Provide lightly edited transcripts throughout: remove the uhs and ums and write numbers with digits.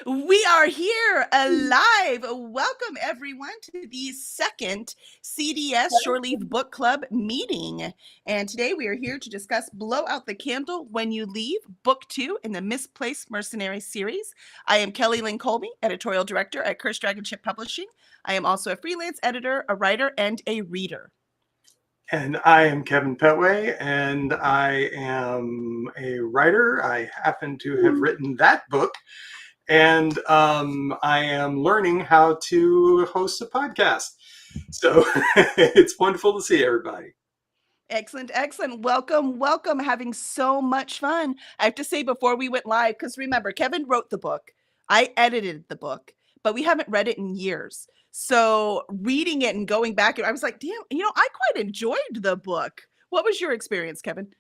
We are here alive. Welcome, everyone, to the second CDS Shore Leave Book Club meeting. And today we are here to discuss Blow Out the Candle When You Leave, Book 2 in the Misplaced Mercenaries series. I am Kelly Lynn Colby, Editorial Director at Cursed Dragon Ship Publishing. I am also a freelance editor, a writer, and a reader. And I am Kevin Pettway, and I am a writer. I happen to have written that book, and I am learning how to host a podcast. So it's wonderful to see everybody. Excellent, excellent. Welcome. Having so much fun. I have to say before we went live, because remember, Kevin wrote the book, I edited the book, but we haven't read it in years. So reading it and going back, I was like, damn, I quite enjoyed the book. What was your experience, Kevin?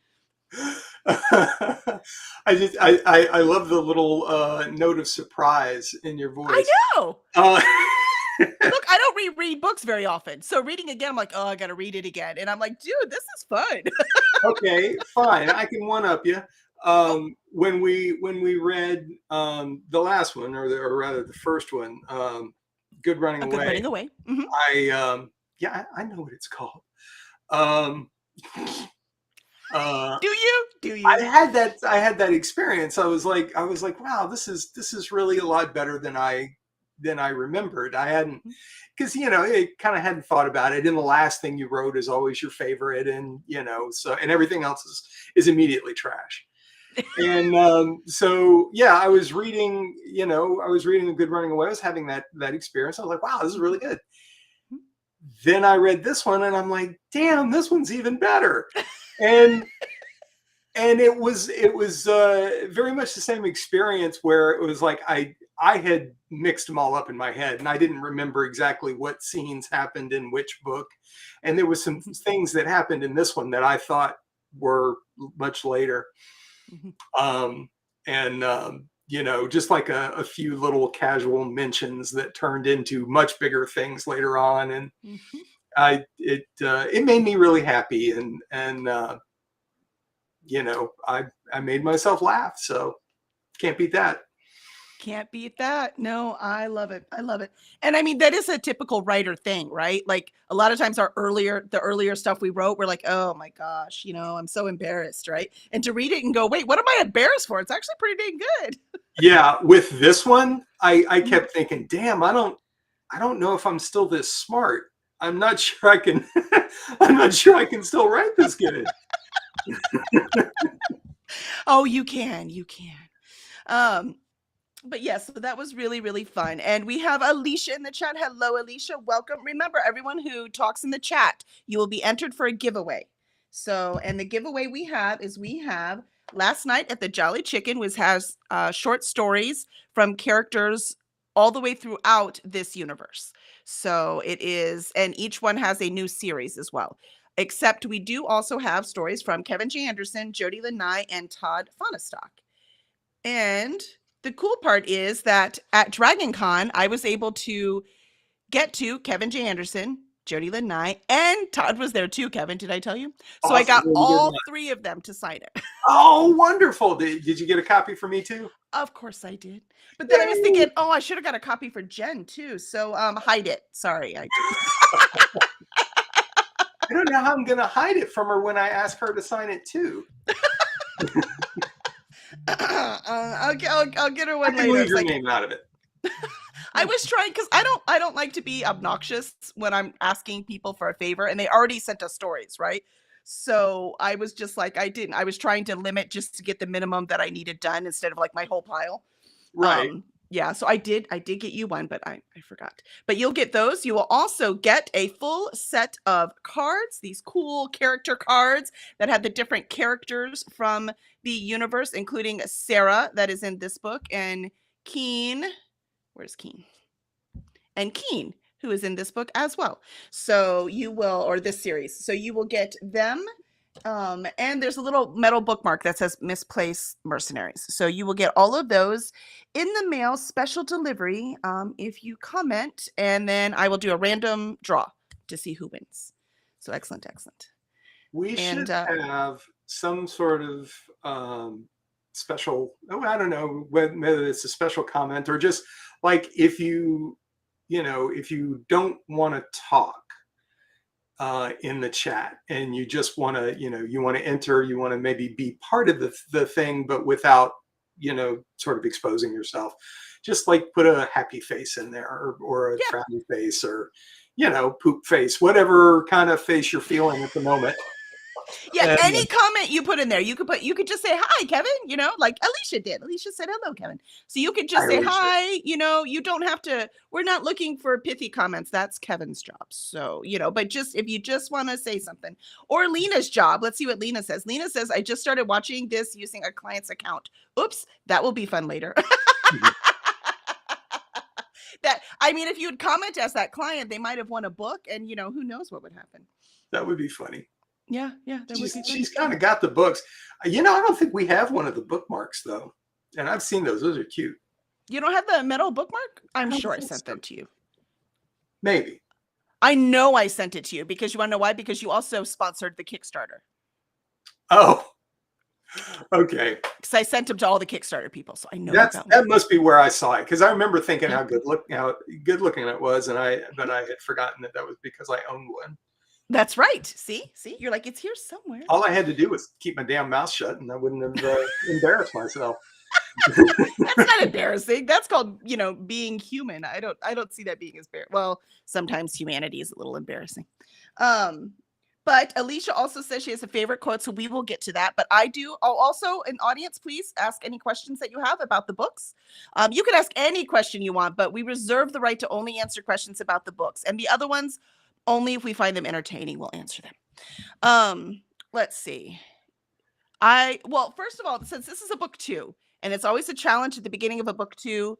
I love the little note of surprise in your voice. I know. Look, I don't reread books very often. So reading again, I'm like, oh, I got to read it again. And I'm like, dude, this is fun. Okay, fine. I can one up you. When we read the last one, or rather the first one, Good Running Away. Good Running Away. Mm-hmm. I know what it's called. Do you? I had that experience. I was like, wow, this is really a lot better than I remembered. I hadn't, because it kind of hadn't thought about it. And the last thing you wrote is always your favorite, and and everything else is immediately trash. And so yeah, I was reading The Good Running Away. I was having that experience. I was like, wow, this is really good. Then I read this one, and I'm like, damn, this one's even better. And it was very much the same experience, where it was like I had mixed them all up in my head, and I didn't remember exactly what scenes happened in which book. And there was some things that happened in this one that I thought were much later. Just like a few little casual mentions that turned into much bigger things later on. And it made me really happy. And I made myself laugh. So can't beat that. Can't beat that. No, I love it. And I mean, that is a typical writer thing, right? Like a lot of times the earlier stuff we wrote, we're like, oh my gosh, I'm so embarrassed, right? And to read it and go, wait, what am I embarrassed for? It's actually pretty dang good. Yeah. With this one, I kept thinking, damn, I don't know if I'm still this smart. I'm not sure I can, I'm not sure I can still write this good. Oh, you can. But yes, so that was really, really fun. And we have Alicia in the chat. Hello, Alicia. Welcome. Remember, everyone who talks in the chat, you will be entered for a giveaway. So, and the giveaway we have Last Night at the Jolly Chicken, which has short stories from characters all the way throughout this universe. So it is, and each one has a new series as well. Except we do also have stories from Kevin J. Anderson, Jody Lanai, and Todd Fonestock. And the cool part is that at DragonCon, I was able to get to Kevin J. Anderson, Jody Lanai, and Todd was there too, Kevin. Did I tell you? So awesome. I got all three of them to sign it. Oh, wonderful. Did you get a copy for me too? Of course I did. But then I was thinking, I should have got a copy for Jen too. So hide it. Sorry, I did. I don't know how I'm going to hide it from her when I ask her to sign it too. I'll get her one later. Leave your name out of it. I was trying, because I don't like to be obnoxious when I'm asking people for a favor, and they already sent us stories, right? So I was just like, I was trying to limit just to get the minimum that I needed done instead of like my whole pile. Right. Yeah, so I did get you one, but I forgot. But you'll get those. You will also get a full set of cards, these cool character cards that have the different characters from the universe, including Sarah, that is in this book, and Keen. Where's Keen? And Keen, who is in this book as well. So you will, or this series. So you will get them. And there's a little metal bookmark that says Misplaced Mercenaries. So you will get all of those in the mail, special delivery, if you comment, and then I will do a random draw to see who wins. So excellent. We should have some sort of special, oh, I don't know whether it's a special comment or just like if you don't want to talk in the chat and you just want to, you want to enter, you want to maybe be part of the thing, but without, sort of exposing yourself, just like put a happy face in there or a Yeah. frowny face or, poop face, whatever kind of face you're feeling at the moment. Yeah, And any comment you put in there, you could just say hi, Kevin, like Alicia did. Alicia said hello, Kevin. So you could just say hi, you don't have to, we're not looking for pithy comments. That's Kevin's job. So, but just if you just want to say something, or Lena's job, let's see what Lena says. Lena says, I just started watching this using a client's account. Oops, that will be fun later. If you would comment as that client, they might have won a book and, who knows what would happen. That would be funny. Yeah, that would be funny. She's kind of got the books. I don't think we have one of the bookmarks though. And I've seen those. Those are cute. You don't have the metal bookmark? I'm sure I sent them to you. Maybe. I know I sent it to you because you want to know why? Because you also sponsored the Kickstarter. Oh, okay. Because I sent them to all the Kickstarter people, so I know that must be where I saw it. Because I remember thinking how good looking it was, but I had forgotten that was because I owned one. That's right. See, you're like, it's here somewhere. All I had to do was keep my damn mouth shut, and I wouldn't have embarrassed myself. That's not embarrassing. That's called, being human. I don't see that being as bad. Well, sometimes humanity is a little embarrassing. But Alicia also says she has a favorite quote, so we will get to that. But I'll also, an audience, please ask any questions that you have about the books. You can ask any question you want, but we reserve the right to only answer questions about the books. And the other ones, only if we find them entertaining, we'll answer them. Let's see. First of all, since this is a book 2, and it's always a challenge at the beginning of a book 2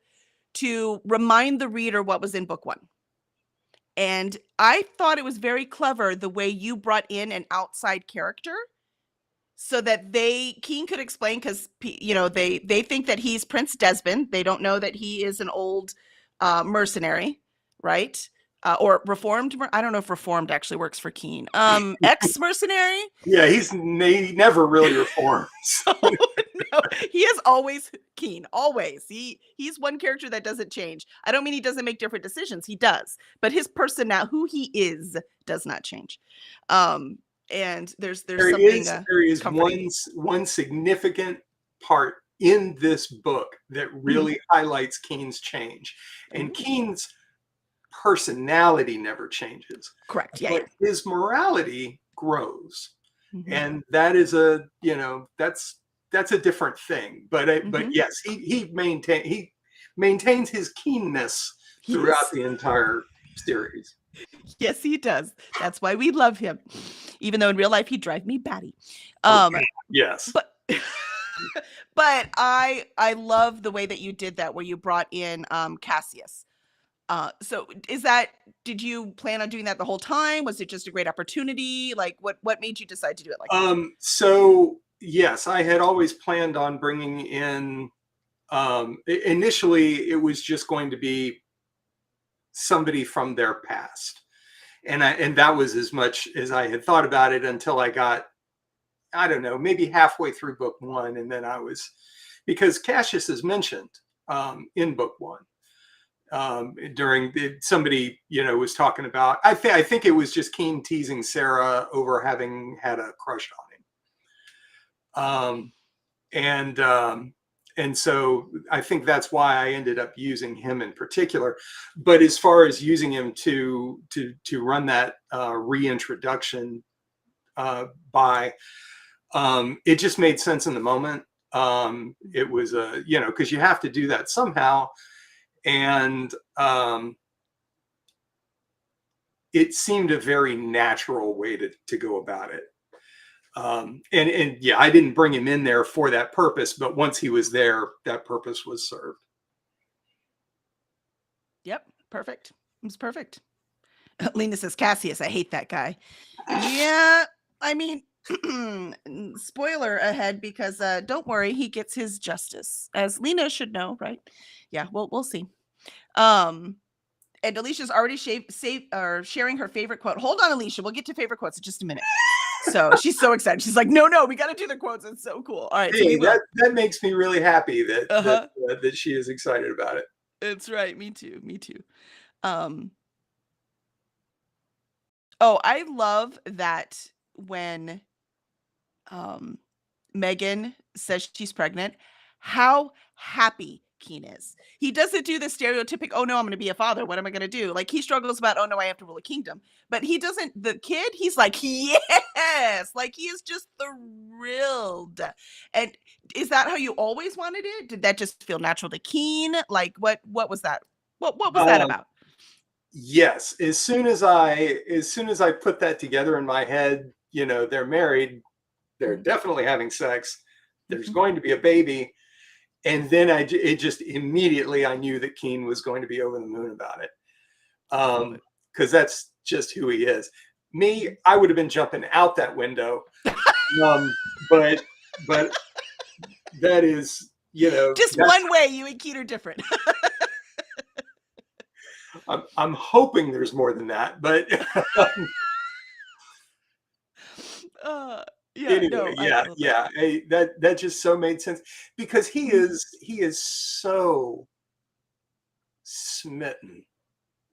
to remind the reader what was in book 1. And I thought it was very clever the way you brought in an outside character so that Keen could explain, because they think that he's Prince Desmond. They don't know that he is an old mercenary, right? Or reformed. I don't know if reformed actually works for Keen. Ex-mercenary. Yeah, he never really reformed. So. No, he is always Keen. Always. He's one character that doesn't change. I don't mean he doesn't make different decisions. He does, but his personality, who he is, does not change. And there's something. There is one significant part in this book that really highlights Keen's change, and Keen's personality never changes. Correct. Yeah. But his morality grows. Mm-hmm. And that is that's a different thing. But yes, he maintains his keenness throughout the entire series. Yes, he does. That's why we love him. Even though in real life he'd drive me batty. Yes. But I love the way that you did that, where you brought in Cassius. So did you plan on doing that the whole time? Was it just a great opportunity? Like what made you decide to do it like that? So yes, I had always planned on bringing in, initially it was just going to be somebody from their past. And that was as much as I had thought about it until I got, I don't know, maybe halfway through book 1. And then because Cassius is mentioned in book 1. Somebody was talking about, I think it was just Keen teasing Sarah over having had a crush on him, and so I think that's why I ended up using him in particular. But as far as using him to run that reintroduction by, it just made sense in the moment. It was because you have to do that somehow. And it seemed a very natural way to go about it. And yeah, I didn't bring him in there for that purpose, but once he was there, that purpose was served. Yep, perfect. It was perfect. Lena says, Cassius, I hate that guy. Yeah, I mean, spoiler ahead, because don't worry, he gets his justice, as Lena should know, right? Yeah, we'll see. And Alicia's already sharing her favorite quote. Hold on, Alicia. We'll get to favorite quotes in just a minute. So she's so excited. She's like, no, we got to do the quotes. It's so cool. All right, so we Hey, will. that makes me really happy Uh-huh. that she is excited about it. It's right. Me too. Me too. Um, oh, I love that when um Megan says she's pregnant, how happy Keen is. He doesn't do the stereotypic, oh no, I'm gonna be a father. What am I gonna do? Like he struggles about, oh no, I have to rule a kingdom. But he doesn't, the kid, he's like, yes, like he is just thrilled. And is that how you always wanted it? Did that just feel natural to Keen? Like what was that? What was that Um, about? yes, as soon as I put that together in my head, they're married, they're Mhm, definitely having sex, there's mhm. going to be a baby, and then it just immediately I knew that Keen was going to be over the moon about it. I love it. Because that's just who he is. Me, Mhm. I would have been jumping out that window. Um, but but that is, Just that's one way you and Keen are different. I'm hoping there's more than that. But uh yeah, anyway, no, I yeah, love that. yeah. Hey, that just so made sense because Mhm, he is so smitten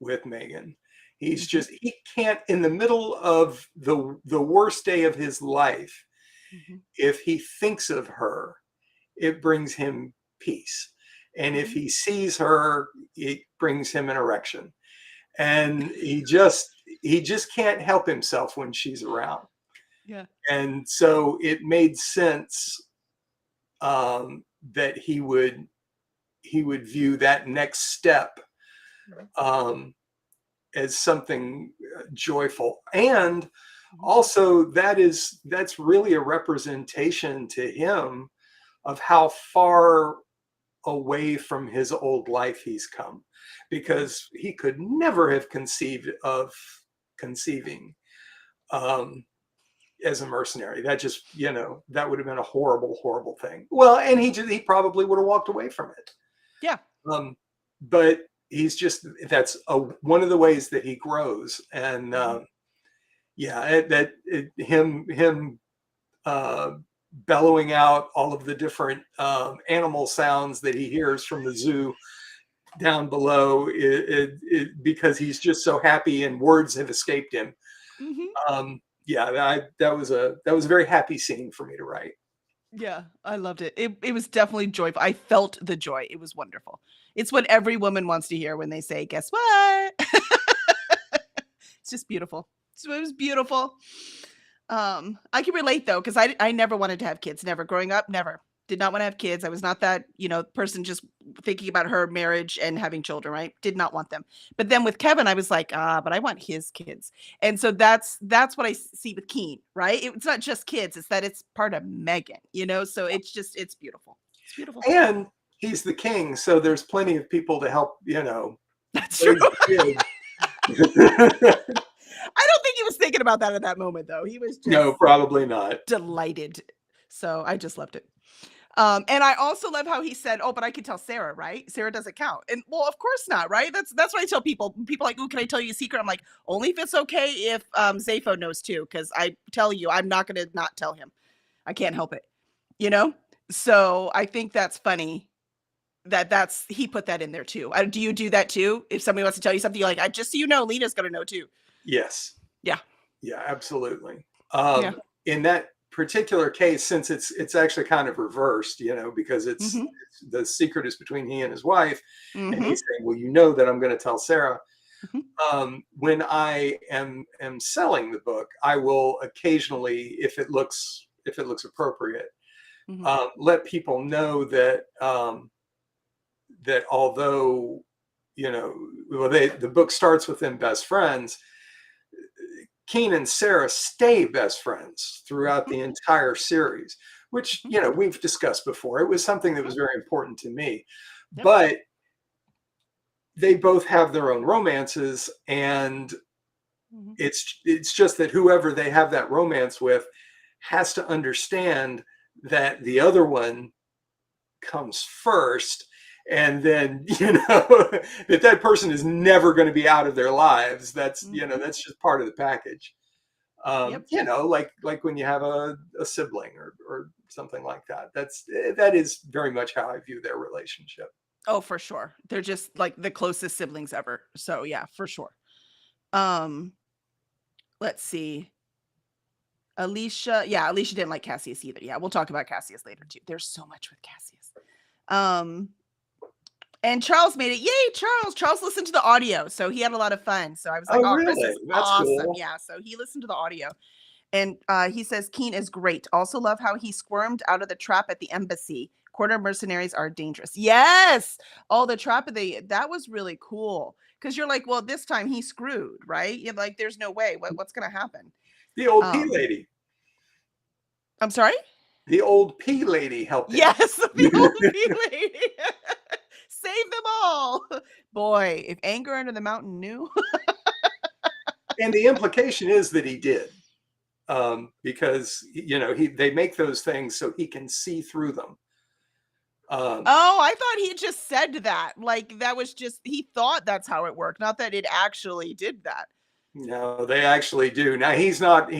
with Megan. He's mhm, just he can't in the middle of the worst day of his life, mhm, if he thinks of her, it brings him peace. And if mhm. he sees her, it brings him an erection. And he just can't help himself when she's around. Yeah. And so it made sense, that he would view that next step, Mhm, um, as something joyful. And mhm, also that's really a representation to him of how far away from his old life he's come, mhm. because he could never have conceived of conceiving, um, as a mercenary. That just, that would have been a horrible, horrible thing. Well, and he probably would have walked away from it. Yeah. Um, but he's just that's one of the ways that he grows. And Mhm, yeah, him uh, bellowing out all of the different animal sounds that he hears from the zoo down below, because he's just so happy and words have escaped him. mhm. Yeah, that was a very happy scene for me to write. Yeah, I loved it. It was definitely joyful. I felt the joy. It was wonderful. It's what every woman wants to hear when they say, "Guess what?" It's just beautiful. So it was beautiful. I can relate though, because I never wanted to have kids. Never growing up, never. Did not want to have kids. I was not that, person just thinking about her marriage and having children, right? Did not want them. But then with Kevin, I was like, but I want his kids. And so that's what I see with Keen, right? It's not just kids, it's that it's part of Megan. So it's beautiful. It's beautiful. And he's the king, so there's plenty of people to help, That's true. raise the kid. I don't think he was thinking about that at that moment though. He was No, just probably not. delighted. So I just loved it. And I also love how he said, "Oh, but I can tell Sarah, right? Sarah doesn't count." And well, of course not, right? That's what I tell people. People are like, "Ooh, can I tell you a secret?" I'm like, "Only if it's okay if Zafo knows too, because I tell you, I'm not gonna not tell him. I can't help it, you know." So I think that's funny that's he put that in there too. Do you do that too? If somebody wants to tell you something, you're like, I just so you know, Lena's gonna know too. Yes. Yeah, Yeah, absolutely. yeah. In that particular case, since it's actually kind of reversed, because Mm-hmm. it's the secret is between he and his wife, and Mm-hmm. he's saying, "Well, you know that I'm going to tell Sarah." Mm-hmm. When I am selling the book, I will occasionally, if it looks appropriate, Mm-hmm. let people know that, that although, well, the book starts with them best friends, Keen and Sarah stay best friends throughout Mm-hmm. the entire series, which, Mm-hmm. we've discussed before. It was something that Mm-hmm. was very important to me. Yep. But they both have their own romances, and Mm-hmm. it's just that whoever they have that romance with has to understand that the other one comes first, and then that person is never going to be out of their lives. That's Mm-hmm. that's just part of the package. Yep. You know, like when you have a sibling or something like that. That is very much how I view their relationship. Oh, for sure. They're just like the closest siblings ever. So yeah, for sure. Um, let's see. Alicia, yeah, Alicia didn't like Cassius either. Yeah, we'll talk about Cassius later too. There's so much with Cassius. And Charles made it. Yay, Charles. Charles listened to the audio, so he had a lot of fun. So I was like, Oh, oh, Chris really? is That's awesome. cool. Yeah, so he listened to the audio. And he says Keen is great. Also love how he squirmed out of the trap at the embassy. Quarter mercenaries are dangerous. Yes. Oh, the trap of that was really cool. Because you're like, well, this time he's screwed, right? You're like, there's no way. What's gonna happen? The old P Um, lady. I'm sorry? The old P lady helped him. Yes, the old P lady. Save them all. Boy, if anger under the mountain knew. And the implication is that he did, because you know they make those things so he can see through them. Oh, I thought he just said that. Like that was just he thought that's how it worked, not that it actually did that. No, they actually do. Now he's not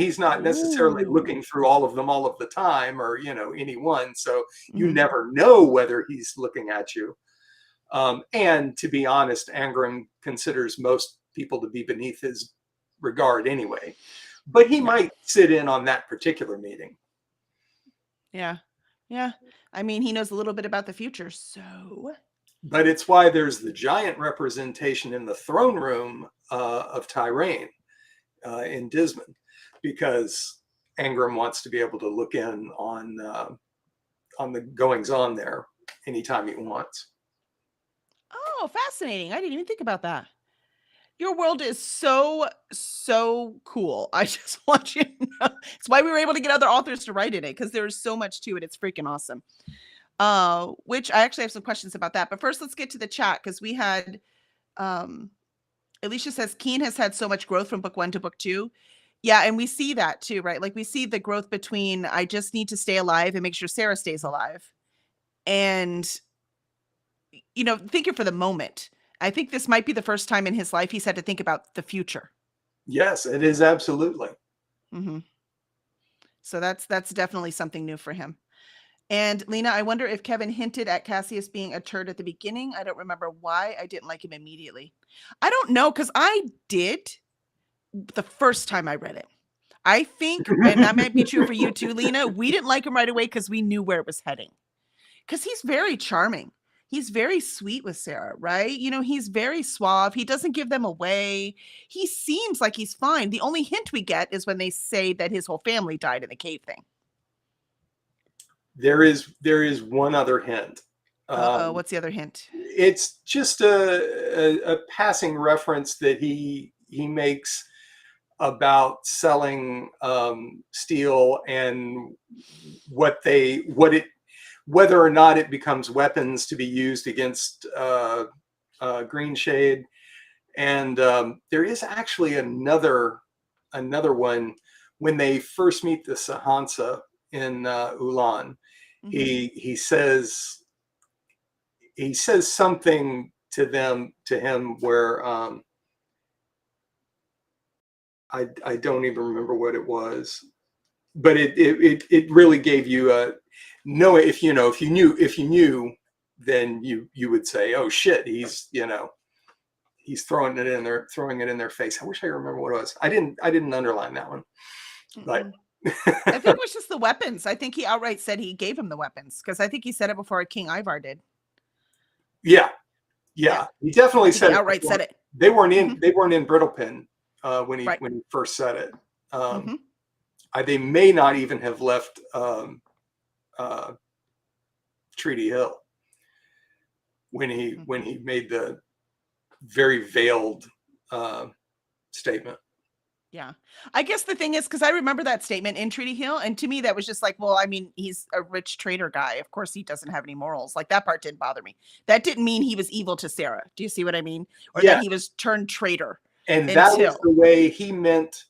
necessarily Ooh. looking through all of them all of the time, or you know any one. So you Mhm. never know whether he's looking at you. And to be honest, Angram considers most people to be beneath his regard anyway. But he Yeah. might sit in on that particular meeting. Yeah. Yeah. I mean, he knows a little bit about the future, so But it's why there's the giant representation in the throne room of Tyrain in Dismond, because Angram wants to be able to look in on the goings on there anytime he wants. oh, fascinating. I didn't even think about that. Your world is so cool. I just want you to know. It's why we were able to get other authors to write in it because there's so much to it. It's freaking awesome. Which I actually have some questions about that. But first, let's get to the chat because we had um Alicia says Keen has had so much growth from book 1 to book 2. Yeah, and we see that too, right? Like we see the growth between I just need to stay alive and make sure Sarah stays alive. And thinking for the moment. I think this might be the first time in his life he's had to think about the future. Yes, it is absolutely. Mhm. So that's definitely something new for him. And Lena, I wonder if Kevin hinted at Cassius being a turd at the beginning. I don't remember why I didn't like him immediately. I don't know, because I did the first time I read it. I think, and that might be true for you too, Lena, we didn't like him right away because we knew where it was heading. Because he's very charming. He's very sweet with Sarah, right? He's very suave. He doesn't give them away. He seems like he's fine. The only hint we get is when they say that his whole family died in the cave thing. There is one other hint. Uh-oh, what's the other hint? It's just a passing reference that he makes about selling steel and whether or not it becomes weapons to be used against Green Shade. And there is actually another one when they first meet the Sahansa in Ulan. Mm-hmm. He says something to him where I don't even remember what it was, but it really gave you a no. If you knew, then you would say, oh shit, he's throwing it in their face. I wish I remember what it was. I didn't underline that one, but I think it was just the weapons. I think he outright said he gave him the weapons because I think he said it before King Ivar did. yeah, Yeah, he definitely I think said he it outright before. said it. They weren't in Mm-hmm. they weren't in Brittlepin when he Right. first said it. Mm-hmm. They may not even have left uh, Treaty Hill when he made the very veiled statement. Yeah. I guess the thing is, because I remember that statement in Treaty Hill, and to me, that was just like, well, I mean, he's a rich trader guy. Of course, he doesn't have any morals. Like, that part didn't bother me. That didn't mean he was evil to Sarah. Do you see what I mean? Or that Yeah, he was turned traitor and that was until. the way he meant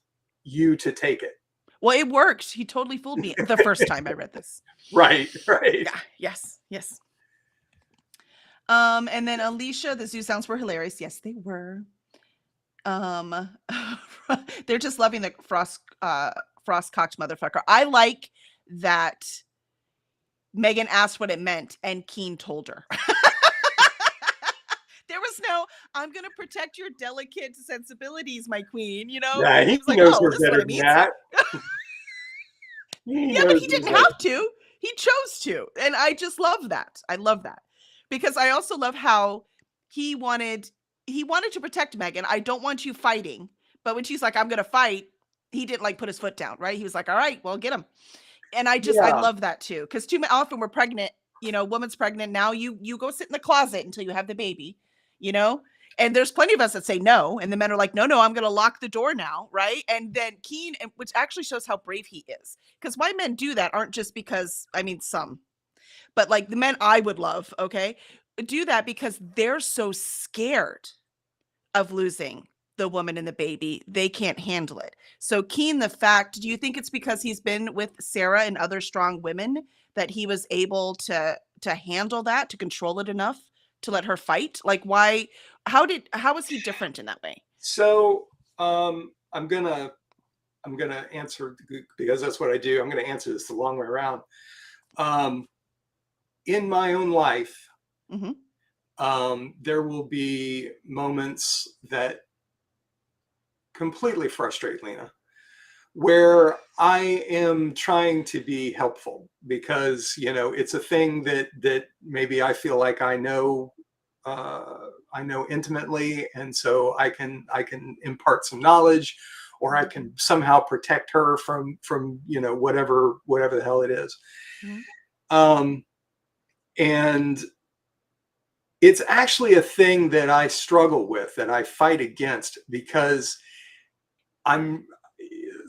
you to take it. Well, it worked. He totally fooled me the first time I read this. Right. Yeah. Yes. And then Alicia, the zoo sounds were hilarious. Yes, they were. Um, they're just loving the frost cocked motherfucker. I like that Megan asked what it meant and Keen told her. There was no, I'm gonna protect your delicate sensibilities, my queen. You know, Yeah, he was he like, knows oh, her this is what better it than means. that. He Yeah, but knows he her didn't better. have to. He chose to. And I just love that. I love that. Because I also love how he wanted he wanted to protect Megan. I don't want you fighting. But when she's like, I'm gonna fight, he didn't like put his foot down, right? He was like, all right, well, get him. And I Yeah. love that too. Because too often we're pregnant, you know, woman's pregnant. Now you go sit in the closet until you have the baby, you know? And there's plenty of us that say no. And the men are like, no, no, I'm gonna lock the door now, right? And then Keen, which actually shows how brave he is. Because why men do that aren't just because, I mean, some, but like the men I would love, okay, do that because they're so scared of losing the woman and the baby. They can't handle it. So Keen, the fact, do you think it's because he's been with Sarah and other strong women that he was able to handle that, to control it enough to let her fight? Like why how was he different in that way? So I'm gonna answer because that's what I do. I'm gonna answer this the long way around. Um, in my own life, Mhm. there will be moments that completely frustrate Lena, where I am trying to be helpful because it's a thing that maybe I feel like I know intimately, and so I can impart some knowledge, or I can somehow protect her from whatever the hell it is. Mhm. Um, and it's actually a thing that I struggle with, that I fight against, because I'm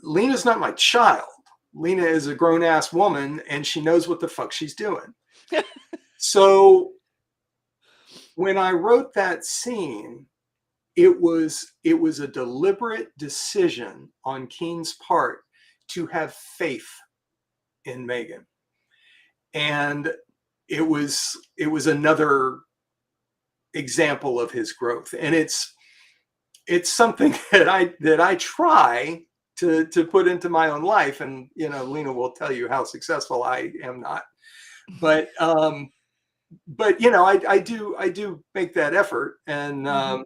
Lena's not my child. Lena is a grown ass woman and she knows what the fuck she's doing. So when I wrote that scene, it was a deliberate decision on Keen's part to have faith in Megan. And it was another example of his growth. And it's something that I try to put into my own life. And Lena will tell you how successful I am not. But I do make that effort. And Mhm.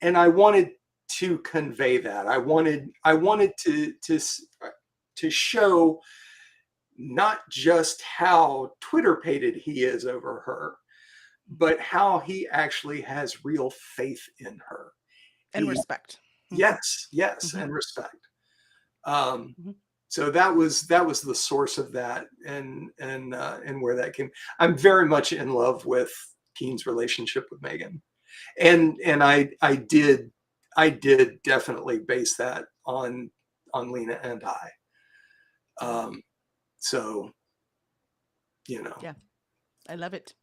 and I wanted to convey that. I wanted to show not just how Twitter pated he is over her, but how he actually has real faith in her. And He respect. Mhm. Yes, yes, Mhm. and respect. Um, Mhm. so that was the source of that, and where that came. I'm very much in love with Keen's relationship with Megan, and I did definitely base that on Lena and I. Yeah. Um, so you know, Yeah. I love it.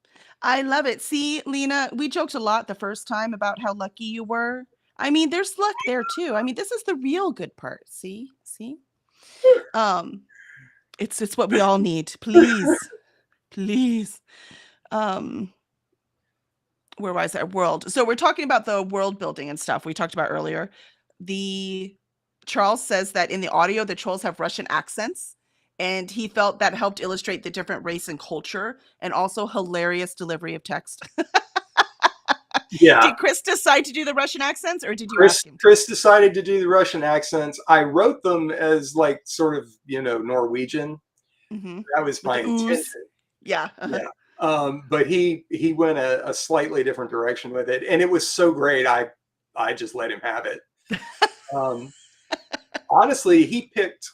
I love it. See, Lena, we joked a lot the first time about how lucky you were. I mean, there's luck there too. I mean, this is the real good part. See? See? Um, it's what we all need. Please. Please. Um, where was that world? So we're talking about the world building and stuff we talked about earlier. The Charles says that in the audio the trolls have Russian accents, and he felt that helped illustrate the different race and culture and also hilarious delivery of text. yeah. Did Chris decide to do the Russian accents or did you Chris ask him to? Chris decided to do the Russian accents. I wrote them as like sort of Norwegian. Mhm. That was With my the ooze? intention. Yeah, uh-huh. Yeah. But he went a slightly different direction with it, and it was so great. I just let him have it. Um, Honestly, he picked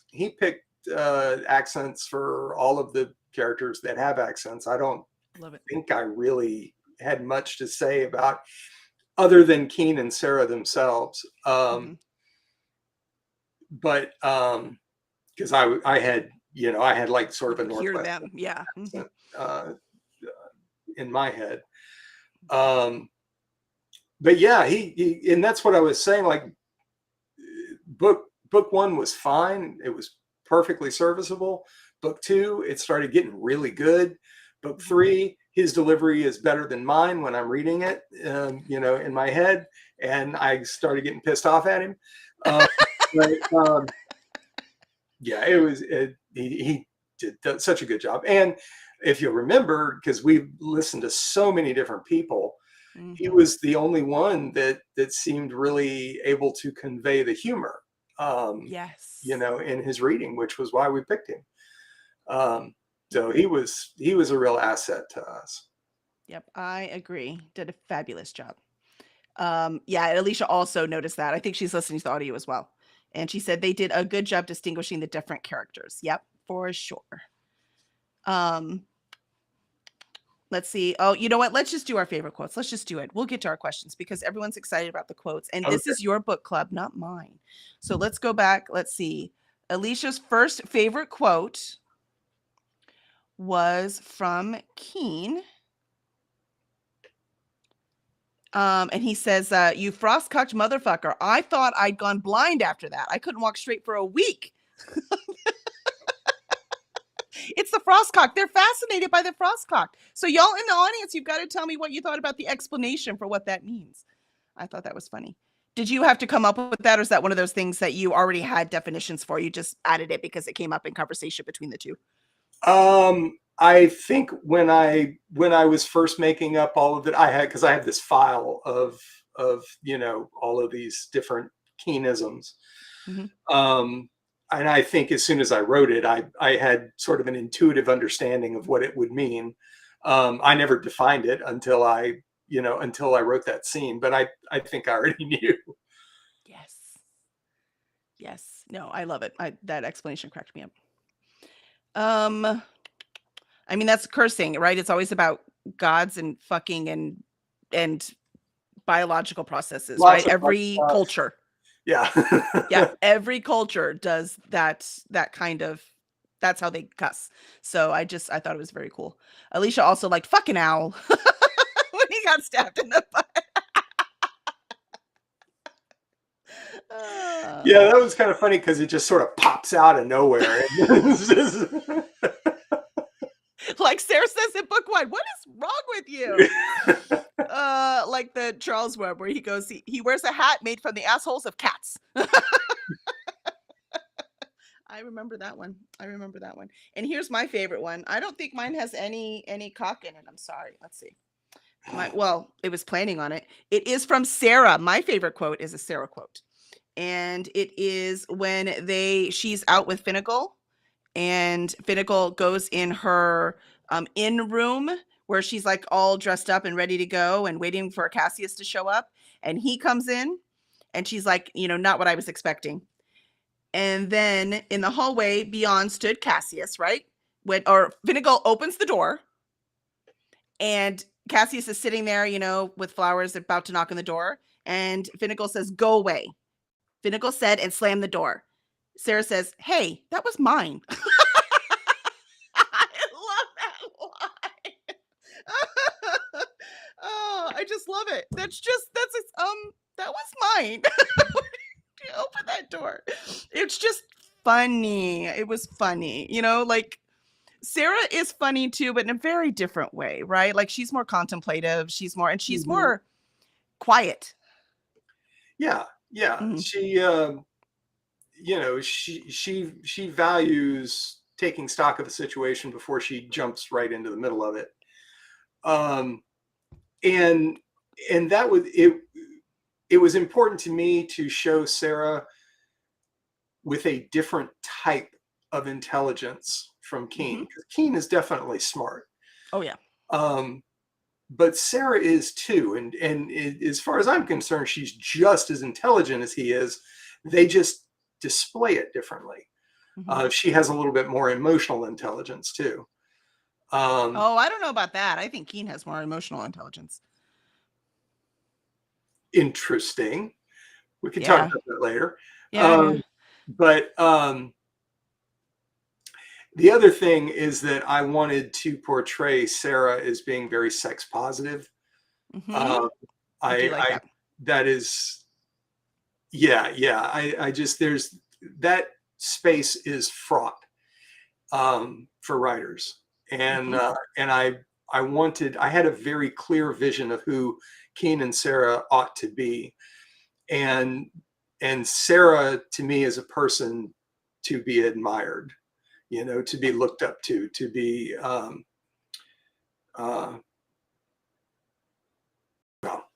accents for all of the characters that have accents. I don't Love it. think I really had much to say about, other than Keen and Sarah themselves. Mhm. But because I had like sort You of a could hear Northwestern them. Yeah. Mhm. accent in my head. Um, but yeah, and that's what I was saying. Like book one was fine. It was perfectly serviceable. Book two, it started getting really good. Book Mhm. three, his delivery is better than mine when I'm reading it, in my head, and I started getting pissed off at him. Um, but yeah, he did such a good job. And if you'll remember, because we've listened to so many different people, he Mm-hmm. was the only one that seemed really able to convey the humor, Yes. in his reading, which was why we picked him. So he was a real asset to us. Yep, I agree. Did a fabulous job. Yeah, Alicia also noticed that. I think she's listening to the audio as well. And she said they did a good job distinguishing the different characters. Yep, for sure. Um, let's see. Oh, you know what? Let's just do our favorite quotes. Let's just do it. We'll get to our questions because everyone's excited about the quotes. And this Okay. is your book club, not mine. So let's go back. Let's see. Alicia's first favorite quote was from Keen. And he says, "You frost-cocked motherfucker. I thought I'd gone blind after that. I couldn't walk straight for a week." It's the frostcock. They're fascinated by the frostcock. So y'all in the audience, you've got to tell me what you thought about the explanation for what that means. I thought that was funny. Did you have to come up with that, or is that one of those things that you already had definitions for? You just added it because it came up in conversation between the two? I think when I was first making up all of it, because I have this file of all of these different Keenisms. Mhm. And I think as soon as I wrote it, I had sort of an intuitive understanding of what it would mean. I never defined it until I wrote that scene, but I think I already knew. Yes. Yes. No, I love it. That explanation cracked me up. I mean, that's cursing, right? It's always about gods and fucking and biological processes, Lots right? of fun Every stuff. culture. Yeah. Yeah, every culture does that kind of, that's how they cuss. So I thought it was very cool. Alicia also liked fucking owl when he got stabbed in the butt. Yeah, that was kind of funny because it just sort of pops out of nowhere. Like Sarah says in book one, what is wrong with you? Like the Charles Webb where he goes, he wears a hat made from the assholes of cats. I remember that one. I remember that one. And here's my favorite one. I don't think mine has any cock in it. I'm sorry. Let's see. Well, it was planning on it. It is from Sarah. My favorite quote is a Sarah quote. And it is when she's out with Finnegal, and Finnegal goes in her in room where she's like all dressed up and ready to go and waiting for Cassius to show up. And he comes in and she's like, not what I was expecting. And then in the hallway beyond stood Cassius, right? Or Finnegal opens the door and Cassius is sitting there, with flowers about to knock on the door. And Finnegal says, "Go away." Finnegal said and slammed the door. Sarah says, "Hey, that was mine." I love that line. Oh, I just love it. That was mine. Open that door. It's just funny. It was funny. Like Sarah is funny too, but in a very different way, right? Like she's more contemplative. She's Mhm. more quiet. Yeah, yeah. Mhm. She values taking stock of a situation before she jumps right into the middle of it. Um, and that was it. It was important to me to show Sarah with a different type of intelligence from Keen, Mhm. because Keen is definitely smart. Oh yeah. Um, but Sarah is too, and as far as I'm concerned, she's just as intelligent as he is. They just display it differently. Mhm. She has a little bit more emotional intelligence too. Um, Oh, I don't know about that. I think Keen has more emotional intelligence. Interesting. We can talk Yeah. about that later. Yeah, yeah. Um, but the other thing is that I wanted to portray Sarah as being very sex positive. Mhm. Uh, I do I, like I that. that is, yeah. I just there's that space is fraught for writers, and Mhm. and I had a very clear vision of who Keen and Sarah ought to be. And Sarah, to me, is a person to be admired, to be looked up to be, well,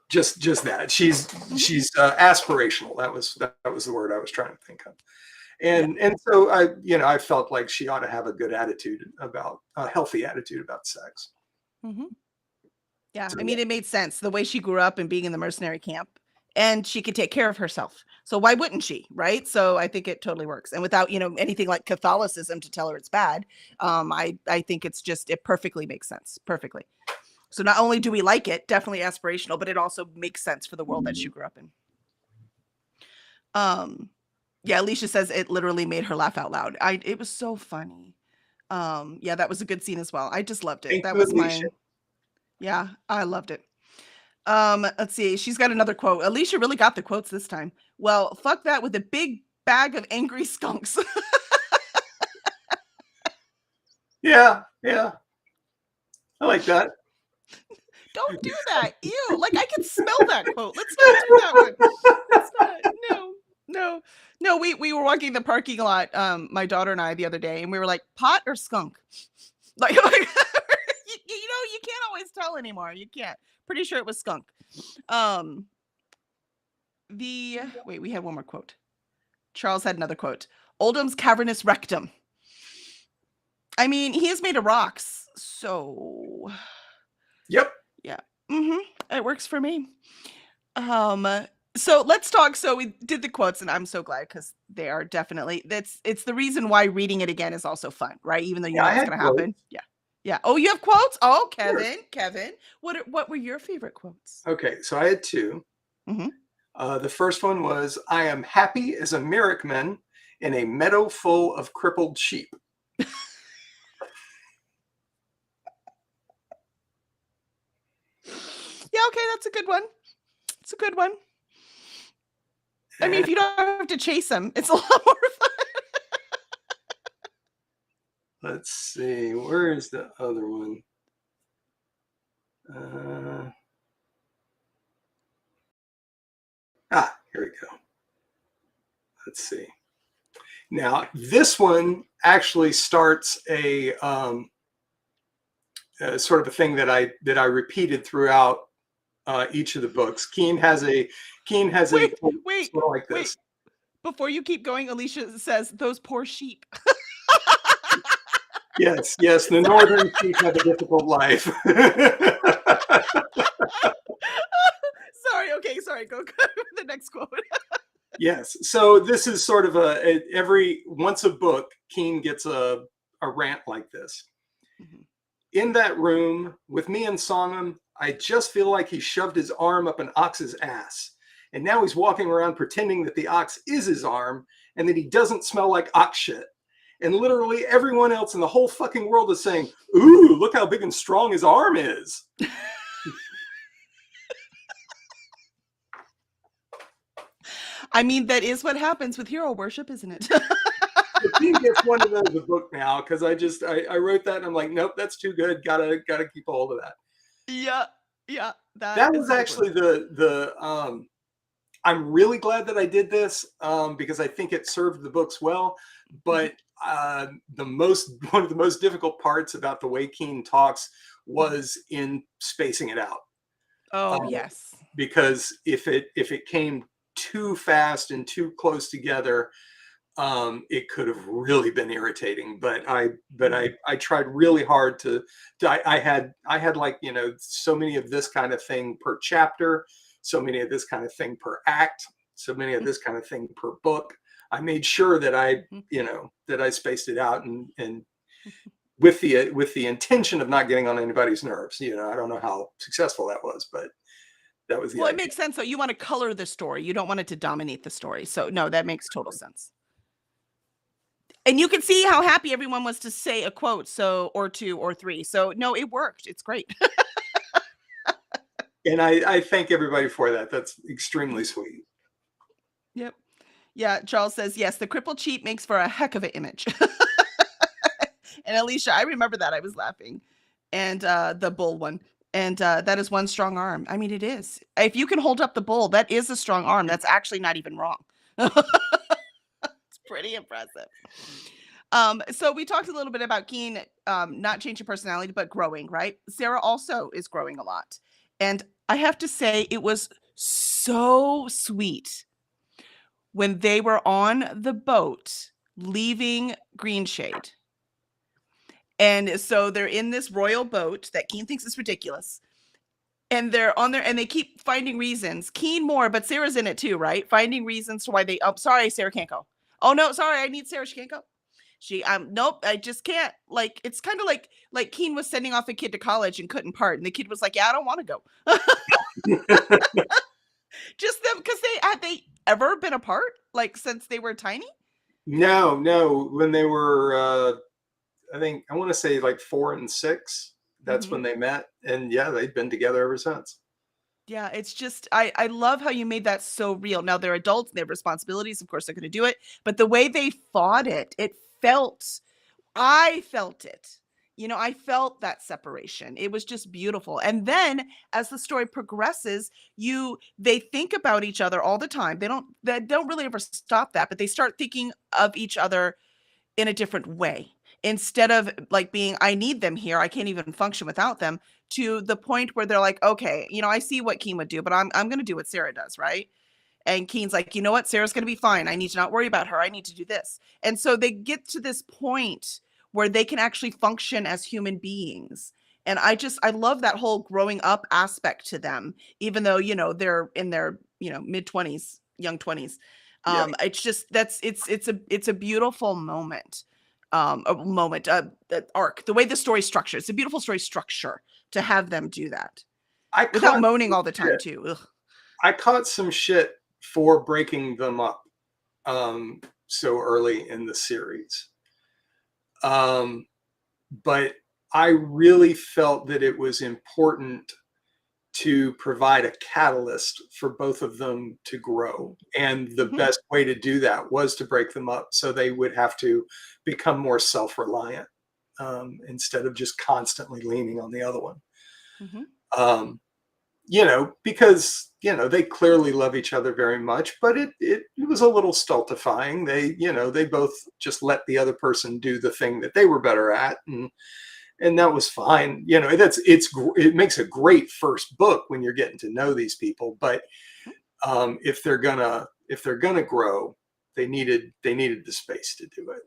just that she's aspirational. That was the word I was trying to think of. And so I felt like she ought to have a good attitude a healthy attitude about sex. Mm-hmm. Yeah, So, I mean, it made sense the way she grew up and being in the mercenary camp, and she could take care of herself. So why wouldn't she, right? So I think it totally works, and without anything like Catholicism to tell her it's bad, I think it perfectly makes sense, perfectly. So not only do we like it, definitely aspirational, but it also makes sense for the world that she grew up in. Yeah, Alicia says it literally made her laugh out loud. It was so funny. Yeah, that was a good scene as well. I just loved it. thank That you, was Alicia. mine. Yeah, I loved it. Let's see. She's got another quote. Alicia really got the quotes this time. Well, fuck that with a big bag of angry skunks. Yeah, I like that. Don't do that. Ew. Like I can smell that quote. Let's not do that one. Let's not. No. We were walking the parking lot, my daughter and I the other day, and we were like, pot or skunk? Like you can't always tell anymore. You can't. Pretty sure it was skunk. We had one more quote. Charles had another quote. Oldham's cavernous rectum. I mean, he is made of rocks, so Yep. yeah. It works for me. So let's talk. So we did the quotes, and I'm so glad because they are definitely it's the reason why reading it again is also fun, right? Even though you know what's gonna happen. Yeah. Oh, you have quotes? Oh, Kevin, what were your favorite quotes? Okay, so I had two. The first one was, I am happy as a merrickman in a meadow full of crippled sheep. Yeah, okay, that's a good one. It's a good one. I mean, if you don't have to chase them, it's a lot more fun. Let's see, where is the other one? Here we go. Let's see. Now, this one actually starts a sort of a thing that I repeated throughout each of the books. Keen has a wait, like this. Before you keep going, Alicia says, those poor sheep. Yes, the northern sheep have a difficult life. Sorry, go the next quote. Yes, so this is sort of every once a book, Keen gets a rant like this. In that room with me and Songham, I just feel like he shoved his arm up an ox's ass. And now he's walking around pretending that the ox is his arm and that he doesn't smell like ox shit. And literally everyone else in the whole fucking world is saying, ooh, look how big and strong his arm is. I mean, that is what happens with hero worship, isn't it? The team gets one of those a book now because I wrote that and I'm like, nope, that's too good. Gotta keep a hold of that. Yeah. That was actually the I'm really glad that I did this because I think it served the books well. But one of the most difficult parts about the way Keen talks was in spacing it out. Oh, yes. Because if it came too fast and too close together, it could have really been irritating. But I tried really hard to I had like, so many of this kind of thing per chapter, so many of this kind of thing per act, so many of this kind of thing per book. I made sure that I spaced it out and with the intention of not getting on anybody's nerves. I don't know how successful that was, but that was the idea. It makes sense. So you want to color the story. You don't want it to dominate the story. So no, that makes total sense. And you can see how happy everyone was to say a quote, or two or three. So no, it worked. It's great. And I thank everybody for that. That's extremely sweet. Yep. Yeah, Charles says, yes, the crippled sheep makes for a heck of an image. And Alicia, I remember that. I was laughing. and the bull one. And that is one strong arm. I mean, it is. If you can hold up the bull, that is a strong arm. That's actually not even wrong. It's pretty impressive. So we talked a little bit about Keen not changing personality, but growing, right? Sarah also is growing a lot. And I have to say, it was so sweet when they were on the boat leaving Greenshade. And so they're in this royal boat that Keen thinks is ridiculous. And they're on there and they keep finding reasons. Keen more, but Sarah's in it too, right? Finding reasons to why they, oh, sorry, Sarah can't go. Oh no, sorry, I need Sarah. She can't go. She, nope, I just can't. Like, it's kind of like Keen was sending off a kid to college and couldn't part. And the kid was like, yeah, I don't want to go. Just them, because they ever been apart? Like, since they were tiny? No. When they were, I think, I want to say like 4 and 6, that's when they met. And yeah, they've been together ever since. Yeah, it's just I love how you made that so real. Now they're adults, they have responsibilities, of course they're going to do it, but the way they fought it, I felt it. You know, I felt that separation. It was just beautiful. And then as the story progresses, they think about each other all the time. They don't really ever stop that, but they start thinking of each other in a different way. Instead of like being, I need them here, I can't even function without them, to the point where they're like, okay, I see what Keen would do, but I'm going to do what Sarah does, right? And Keen's like, you know what? Sarah's going to be fine. I need to not worry about her. I need to do this. And so they get to this point where they can actually function as human beings. And I love that whole growing up aspect to them, even though, they're in their, mid 20s, young 20s. Yeah. It's just, it's a beautiful moment. Arc, the way the story structures, it's a beautiful story structure to have them do that without moaning all the time too. Ugh. I caught some shit for breaking them up so early in the series. But I really felt that it was important to provide a catalyst for both of them to grow. And the best way to do that was to break them up so they would have to become more self-reliant instead of just constantly leaning on the other one. Because, they clearly love each other very much, but it was a little stultifying. They both just let the other person do the thing that they were better at. And that was fine. It makes a great first book when you're getting to know these people. But if they're gonna grow, they needed the space to do it.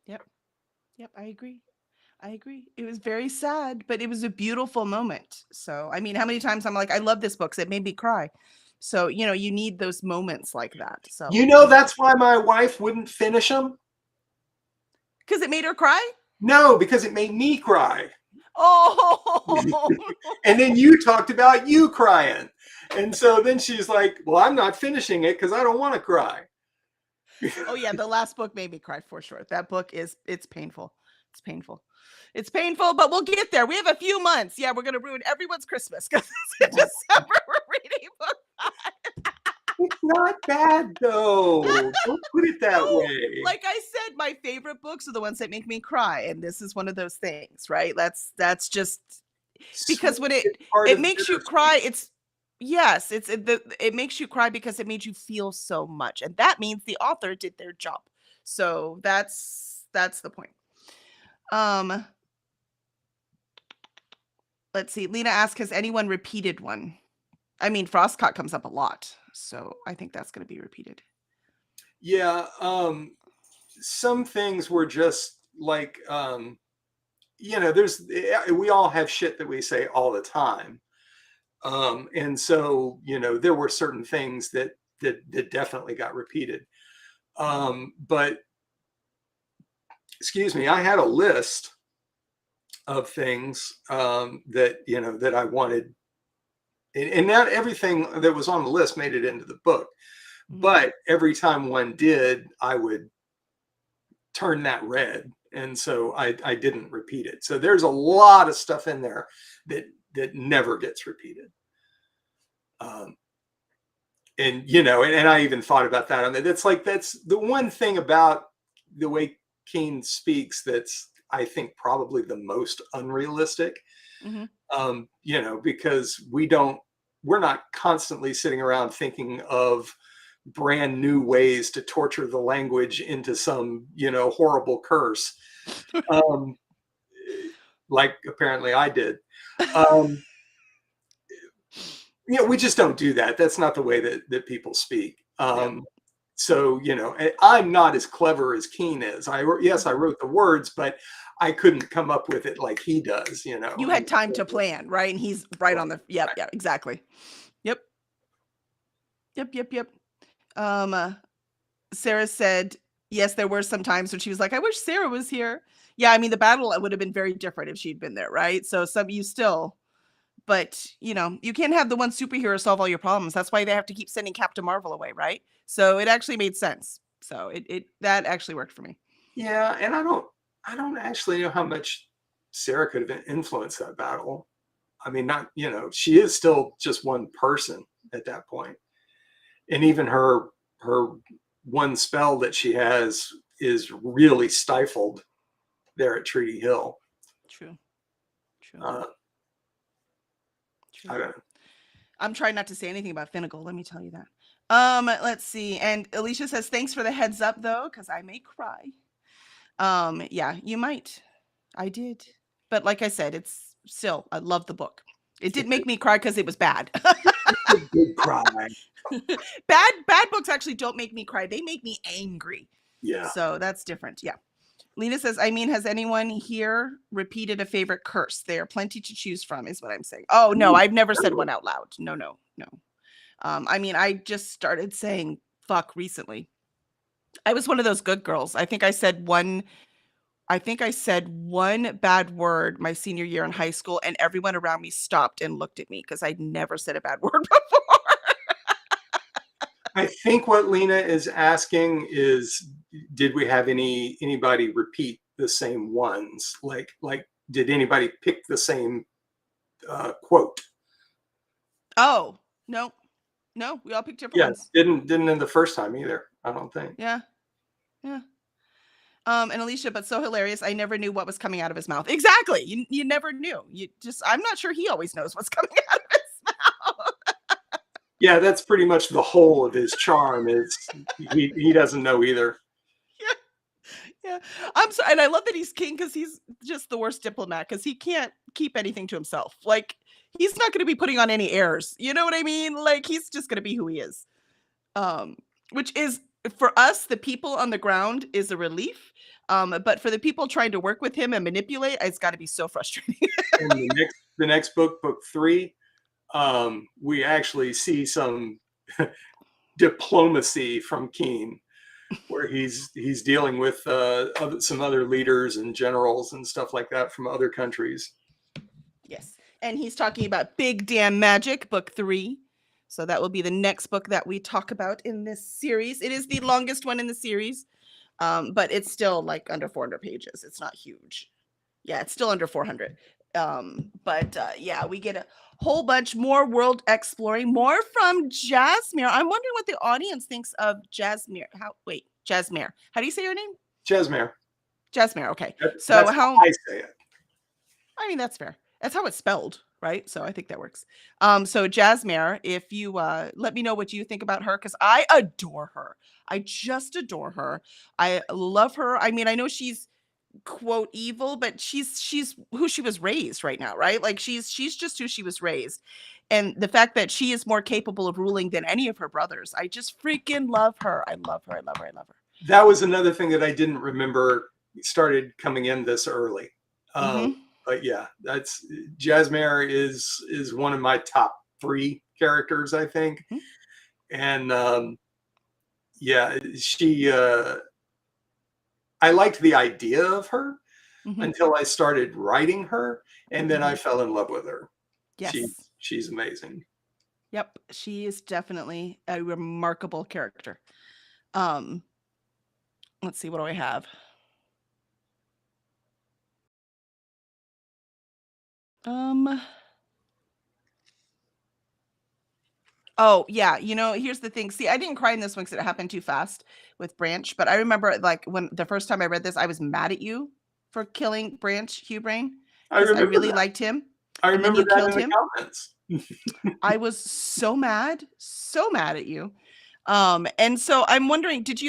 Yep. I agree. It was very sad, but it was a beautiful moment. So, I mean, how many times I'm like, I love this book because it made me cry. So, you need those moments like that. So, That's why my wife wouldn't finish them. Because it made her cry? No, because it made me cry. Oh. And then you talked about you crying. And so then she's like, well, I'm not finishing it because I don't want to cry. Oh yeah, the last book made me cry for sure. That book it's painful. It's painful, but we'll get there. We have a few months. Yeah, we're going to ruin everyone's Christmas because in December we're reading book 5. It's not bad though. Don't put it that way. Like I said, my favorite books are the ones that make me cry, and this is one of those things, right? That's just because when it makes you cry, it makes you cry because it made you feel so much, and that means the author did their job. So that's the point. Let's see. Lena asked, has anyone repeated one? I mean, Frostcott comes up a lot, so I think that's going to be repeated. Yeah. Some things were just like, we all have shit that we say all the time. And so, there were certain things that definitely got repeated. But excuse me, I had a list of things that I wanted, and not everything that was on the list made it into the book. But every time one did, I would turn that red, and so I didn't repeat it. So there's a lot of stuff in there that never gets repeated. And I even thought about that. That's the one thing about the way Keen speaks I think, probably the most unrealistic. Mhm. Because we're not constantly sitting around thinking of brand new ways to torture the language into some, horrible curse. Um, like apparently I did. Um, we just don't do that. That's not the way that people speak. Yeah. So, I'm not as clever as Keen is. Yes, I wrote the words, but I couldn't come up with it like he does. You had time to plan, right? And he's right on the yep, Right. yeah, exactly. Yep. Yep, yep, yep. Um, uh, Sarah said, yes, there were some times when she was like, I wish Sarah was here. Yeah, I mean, the battle would have been very different if she'd been there, right? So some you still, but you can't have the one superhero solve all your problems. That's why they have to keep sending Captain Marvel away, right? So it actually made sense. So it that actually worked for me. Yeah, and I don't actually know how much Sarah could have influenced that battle. I mean, not, she is still just one person at that point. And even her one spell that she has is really stifled there at Treaty Hill. True. True. Uh, True. I don't know. I'm trying not to say anything about Finnegal, let me tell you that. Let's see. And Alicia says, thanks for the heads up though, because I may cry. Yeah, you might. I did. But like I said, it's still, I love the book. It did make me cry because it was bad. It's a good cry. Bad books actually don't make me cry. They make me angry. Yeah. So that's different. Yeah. Lena says, I mean, has anyone here repeated a favorite curse? There are plenty to choose from, is what I'm saying. Oh, no, I've never said one out loud. No, no, no. I mean, I just started saying fuck recently. I was one of those good girls. I think I said one bad word my senior year in high school, and everyone around me stopped and looked at me because I'd never said a bad word before. I think what Lena is asking is, did we have anybody repeat the same ones? Like did anybody pick the same quote? Oh, no. No, we all picked different Yeah, ones. didn't in the first time either, I don't think. Yeah. Yeah. And Alicia, but so hilarious. I never knew what was coming out of his mouth. Exactly. You never knew. I'm not sure he always knows what's coming out of his mouth. Yeah, that's pretty much the whole of his charm is he doesn't know either. Yeah. Yeah. I'm sorry. And I love that he's king because he's just the worst diplomat because he can't keep anything to himself. Like, he's not going to be putting on any airs. You know what I mean? Like, he's just going to be who he is. Which is, for us, the people on the ground, is a relief. But for the people trying to work with him and manipulate, it's got to be so frustrating. In the next book 3, we actually see some diplomacy from Keen, where he's dealing with some other leaders and generals and stuff like that from other countries. Yes. And he's talking about Big Damn Magic, book 3. So that will be the next book that we talk about in this series. It is the longest one in the series, but it's still like under 400 pages. It's not huge. Yeah, it's still under 400. But yeah, we get a whole bunch more world exploring, more from Jasmine. I'm wondering what the audience thinks of Jasmine. Jasmine. How do you say her name? Jasmine. Jasmine. Okay. So That's how I say it. I mean, that's fair. That's how it's spelled, right? So I think that works. So Jasmine, if you let me know what you think about her, because I adore her. I just adore her. I love her. I mean, I know she's quote evil, but she's who she was raised right now, right? Like she's just who she was raised. And the fact that she is more capable of ruling than any of her brothers, I just freaking love her. I love her. I love her. I love her. That was another thing that I didn't remember started coming in this early. Mm-hmm. But yeah, that's Jasmine is one of my top 3 characters, I think. Mm-hmm. And yeah, she I liked the idea of her Mm-hmm. until I started writing her, and then I Mm-hmm. fell in love with her. Yes. She's amazing. Yep. She is definitely a remarkable character. Um, let's see, what do I have? Oh, yeah, here's the thing. See, I didn't cry in this one because it happened too fast with Branch, but I remember like when the first time I read this, I was mad at you for killing Branch Hubrain I because I remember really that. liked him, I and then remember you that in killed the him. comments. I was so mad at you. And so I'm wondering, did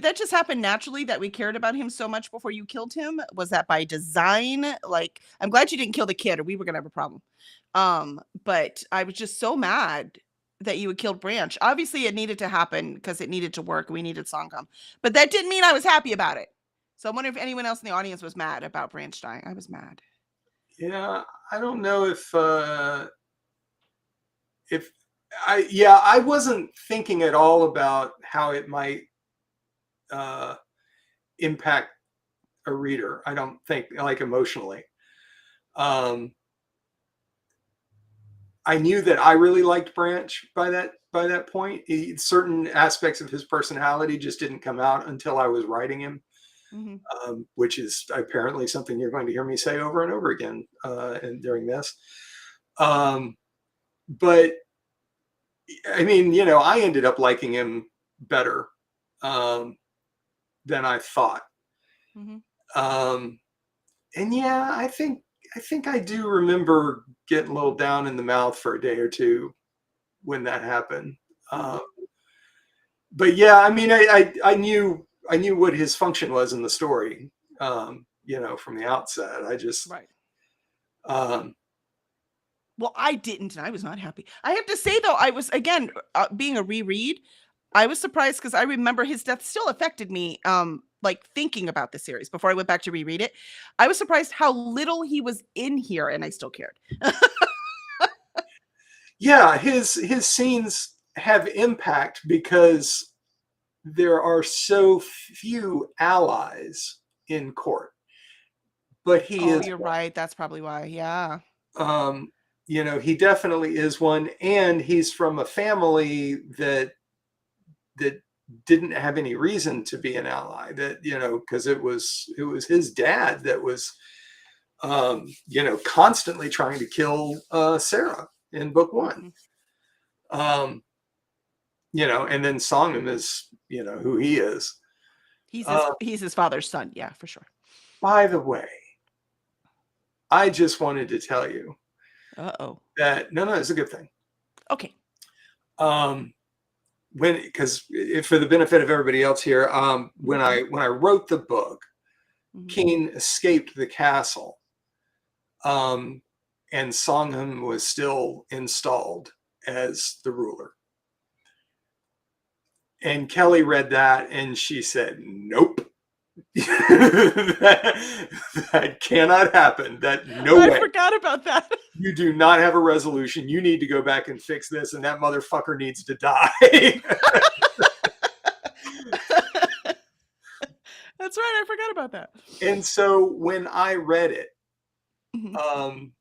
that just happen naturally that we cared about him so much before you killed him? Was that by design? Like, I'm glad you didn't kill the kid, or we were gonna have a problem. But I was just so mad that you had killed Branch. Obviously, it needed to happen because it needed to work. We needed Songcom, but that didn't mean I was happy about it. So I wonder if anyone else in the audience was mad about Branch dying. I was mad. Yeah, I don't know if I wasn't thinking at all about how it might uh, impact a reader. I don't think, like, emotionally. Um, I knew that I really liked Branch by that point. Certain aspects of his personality just didn't come out until I was writing him, Hmm. which is apparently something you're going to hear me say over and over again and during this. Um, but I mean, I ended up liking him better um, than I thought. Hmm. Um, and yeah, I think I do remember getting a little down in the mouth for a day or two when that happened. Okay. But yeah, I mean, I knew what his function was in the story, from the outset. I just, Right. um, Well, I didn't, and I was not happy. I have to say, though, I was, again, being a reread, I was surprised because I remember his death still affected me, like, thinking about the series before I went back to reread it. I was surprised how little he was in here, and I still cared. yeah, his scenes have impact because there are so few allies in court, but he Oh, is you're one. right. That's probably why. Yeah. Um, he definitely is one, and he's from a family that didn't have any reason to be an ally. That because it was his dad that was constantly trying to kill Sarah in book one. Hmm. Um, and then Songham is who he is. Uh, He's his father's son. Yeah, for sure. by the way, I just wanted to tell you Uh-oh. that no, it's a good thing. Okay. Um, because for the benefit of everybody else here, when I wrote the book, Hmm. Keen escaped the castle, and Songham was still installed as the ruler. And Kelly read that and she said, "Nope, that cannot happen. That no I way. forgot about that. You do not have a resolution. You need to go back and fix this, and that motherfucker needs to die." That's right. I forgot about that. And so when I read it, Mhm. um,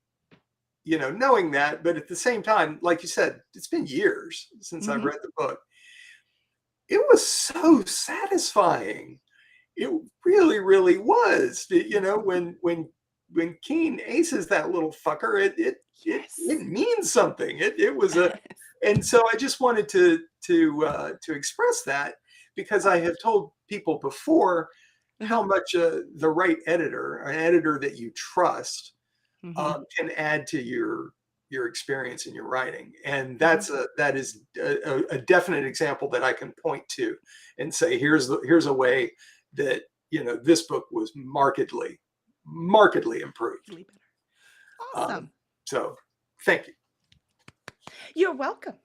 knowing that, but at the same time, like you said, it's been years since I've Mhm. read the book. It was so satisfying. It really, really was. When Keen aces that little fucker, it Yes. means something. It was a, and so I just wanted to express that because I have told people before Uh-huh. how much the right editor, an editor that you trust, Mhm. can add to your experience in your writing, and Mhm. that is a definite example that I can point to and say here's a way that this book was markedly improved. Really better. Um, Awesome. so thank you. You're welcome.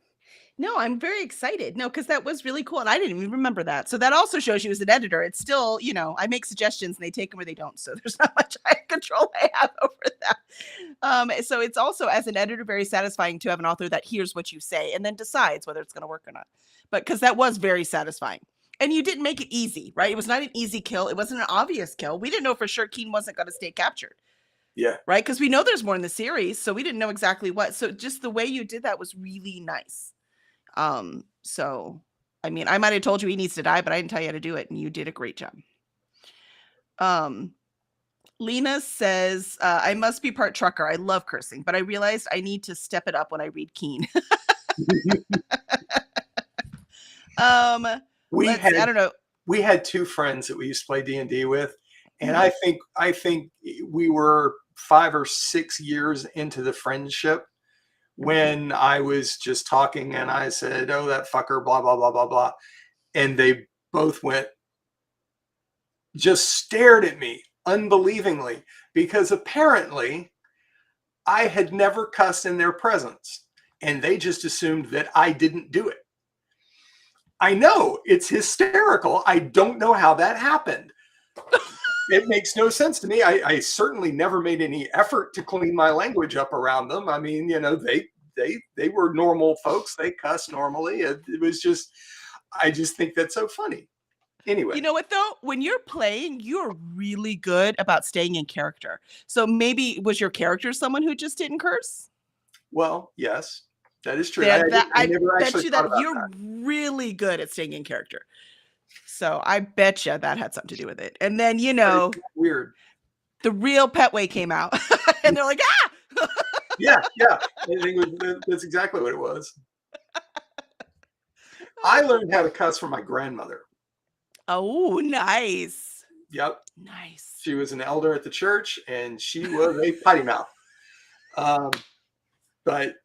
No, I'm very excited. No, because that was really cool, and I didn't even remember that. So that also shows you as an editor, it's still, I make suggestions and they take them or they don't. So there's not much control I have over that. So it's also, as an editor, very satisfying to have an author that hears what you say and then decides whether it's going to work or not. But because that was very satisfying. And you didn't make it easy, right? It was not an easy kill. It wasn't an obvious kill. We didn't know for sure Keen wasn't going to stay captured, Yeah. right? Because we know there's more in the series, so we didn't know exactly what. So just the way you did that was really nice. So I mean, I might have told you he needs to die, but I didn't tell you how to do it, and you did a great job. Um, Lena says, I must be part trucker. I love cursing, but I realized I need to step it up when I read Keen. um, we let's see. I had don't know. we had two friends that we used to play D&D with, And I think we were 5 or 6 years into the friendship when I was just talking and I said, "Oh, that fucker, blah, blah, blah, blah, blah." And they both just stared at me unbelievingly because apparently I had never cussed in their presence. And they just assumed that I didn't do it. I know it's hysterical. I don't know how that happened. It makes no sense to me. I certainly never made any effort to clean my language up around them. I mean, they were normal folks. They cuss normally. It was just, I just think that's so funny. Anyway. You know what though? When you're playing, you're really good about staying in character. So maybe was your character someone who just didn't curse? Well, yes, that is true. I I never bet actually you thought that about you're that. really good at staying in character. So I bet you that had something to do with it. And then, But it's weird. the real Pettway came out and they're like, ah! Yeah. I think that's exactly what it was. I learned how to cuss from my grandmother. Oh, nice. Yep. Nice. She was an elder at the church and she was a potty mouth. But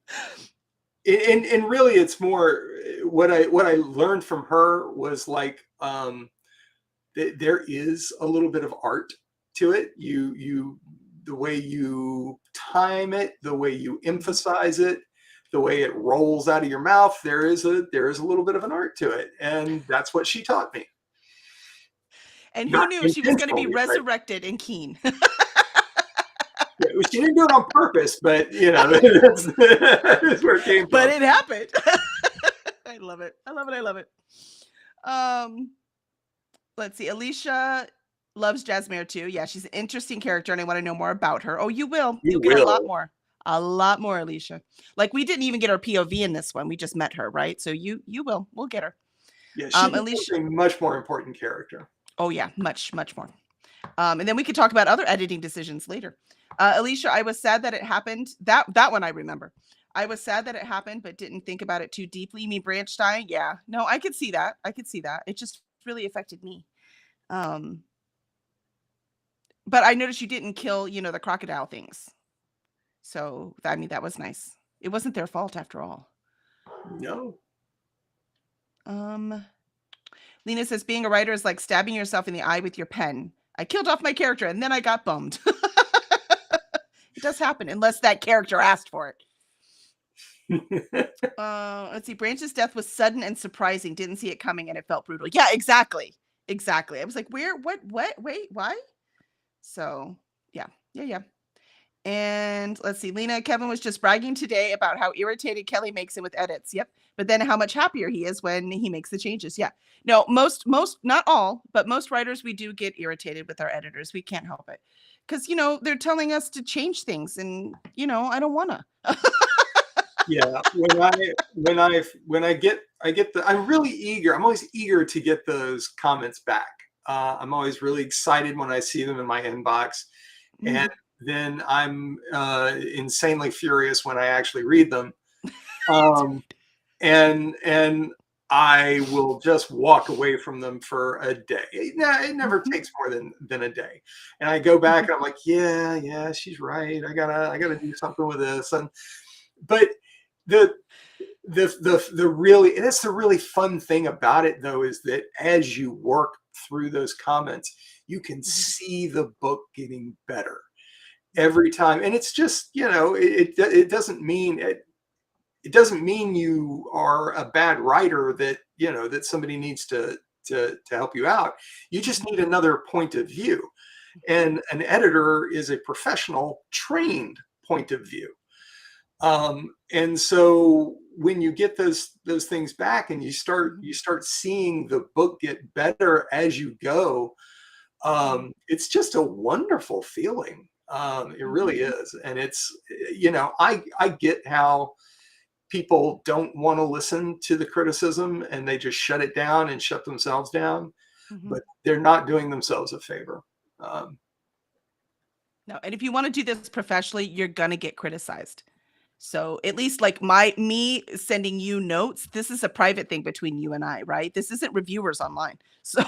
and really it's more what I learned from her was like there is a little bit of art to it. You the way you time it, the way you emphasize it, the way it rolls out of your mouth, there is a little bit of an art to it. And that's what she taught me. And who Not knew she was going to be intentionally, right? resurrected in Keene? Yeah, she didn't do it on purpose, but that's where it came But from. it happened. I love it. I love it. I love it. Let's see. Alicia loves Jasmine too. Yeah, she's an interesting character, and I want to know more about her. Oh, you will. You You'll get a lot will. more. A lot more, Alicia. Like we didn't even get her POV in this one. We just met her, right? So you will. We'll get her. Yeah, she becomes Alicia. a much more important character. Oh yeah, much more. And then we could talk about other editing decisions later. Alicia, I was sad that it happened. That one I remember. I was sad that it happened, but didn't think about it too deeply. You mean Branch dying? Yeah. No, I could see that. It just really affected me. But I noticed you didn't kill, the crocodile things. So I mean that was nice. It wasn't their fault after all. No. Lena says being a writer is like stabbing yourself in the eye with your pen. I killed off my character and then I got bummed. It does happen unless that character asked for it. Let's see. Branch's death was sudden and surprising. Didn't see it coming and it felt brutal. Yeah, exactly. I was like, where, what, wait, why? So yeah. And let's see, Lena, Kevin was just bragging today about how irritated Kelly makes him with edits. Yep. But then how much happier he is when he makes the changes. Yeah. No, most, not all, but most writers, we do get irritated with our editors. We can't help it. Because, they're telling us to change things and, I don't want to. Yeah. When I get I'm really eager. I'm always eager to get those comments back. I'm always really excited when I see them in my inbox. And then I'm insanely furious when I actually read them. And I will just walk away from them for a day. It never takes more than a day. And I go back and I'm like, yeah, she's right. I gotta do something with this. But the really, that's the really fun thing about it though, is that as you work through those comments, you can see the book getting better every time. And it's just, it doesn't mean you are a bad writer that somebody needs to help you out. You just need another point of view, and an editor is a professional trained point of view. And so when you get those things back and you start seeing the book get better as you go, it's just a wonderful feeling. It really is. And it's, I get how people don't want to listen to the criticism and they just shut it down and shut themselves down, but they're not doing themselves a favor. No, and if you want to do this professionally, you're going to get criticized. So at least like me sending you notes, this is a private thing between you and I, right? This isn't reviewers online. So,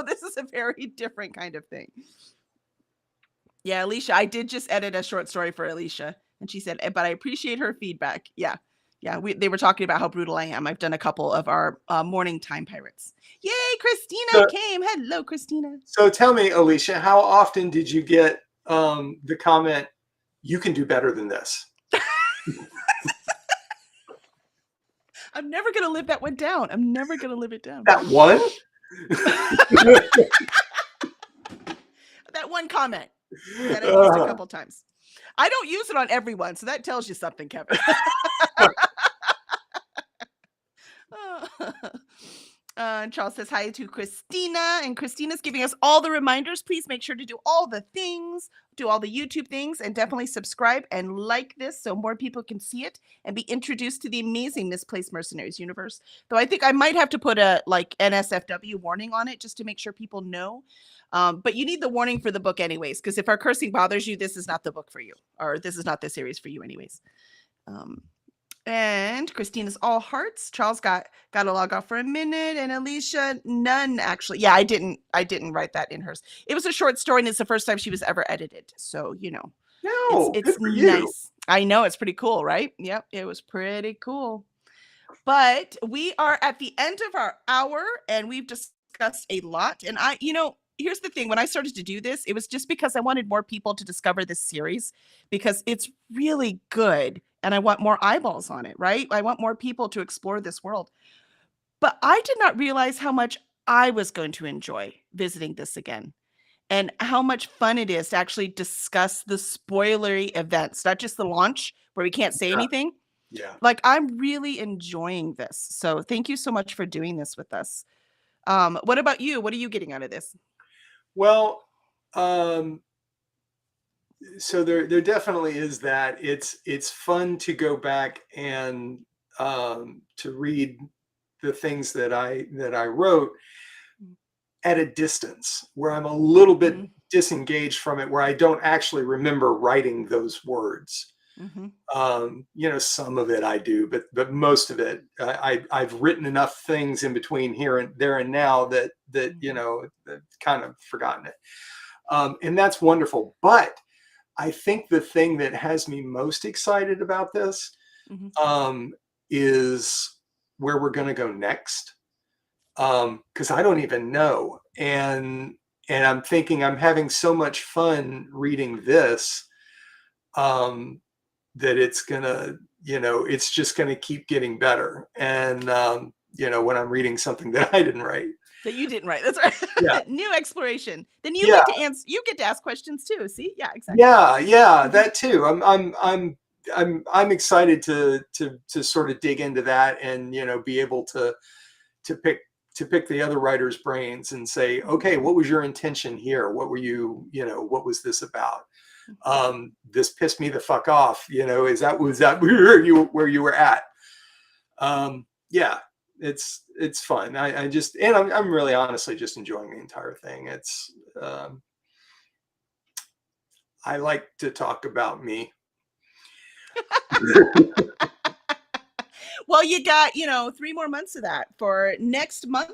this is a very different kind of thing. Yeah, Alicia, I did just edit a short story for Alicia. And she said, but I appreciate her feedback. Yeah. Yeah, they were talking about how brutal I am. I've done a couple of our morning time pirates. Yay, Christina So, came. Hello, Christina. so tell me, Alicia, how often did you get the comment, "You can do better than this"? I'm never going to live that one down. I'm never going to live it down. That one? That one comment that I used a couple times. I don't use it on everyone, so that tells you something, Kevin. Charles says hi to Christina, and Christina's giving us all the reminders. Please make sure to do all the things, do all the YouTube things, and definitely subscribe and like this so more people can see it and be introduced to the amazing Misplaced Mercenaries universe. Though I think I might have to put a NSFW warning on it just to make sure people know. But you need the warning for the book anyways, because if our cursing bothers you, this is not the book for you, or this is not the series for you anyways. And Christina's all hearts. Charles got to log off for a minute, and Alicia none actually. Yeah, I didn't write that in hers. It was a short story, and it's the first time she was ever edited. So No, it's nice. I know, it's pretty cool, right? Yep, it was pretty cool. But we are at the end of our hour, and we've discussed a lot. And here's the thing. When I started to do this, it was just because I wanted more people to discover this series because it's really good and I want more eyeballs on it, right? I want more people to explore this world. But I did not realize how much I was going to enjoy visiting this again and how much fun it is to actually discuss the spoilery events, not just the launch where we can't say anything. Yeah. Like, I'm really enjoying this. So thank you so much for doing this with us. What about you? What are you getting out of this? Well, so there definitely is that. It's fun to go back and to read the things that I wrote at a distance, where I'm a little bit disengaged from it, where I don't actually remember writing those words. Some of it I do, but most of it I've written enough things in between here and there and now that kind of forgotten it. And that's wonderful. But I think the thing that has me most excited about this is where we're going to go next. Because I don't even know. And I'm thinking I'm having so much fun reading this that it's gonna, it's just gonna keep getting better. And when I'm reading something that I didn't write. That you didn't write. That's right. Yeah. New exploration. Then you get to answer. You get to ask questions too. See? Yeah, exactly. Yeah, that too. I'm excited to sort of dig into that and be able to pick the other writer's brains and say, okay, what was your intention here? What were you, what was this about? This pissed me the fuck off. Was that where you were at? Yeah, it's fun. I'm really honestly just enjoying the entire thing. It's, I like to talk about me. Well, you got, 3 more months of that. For next month,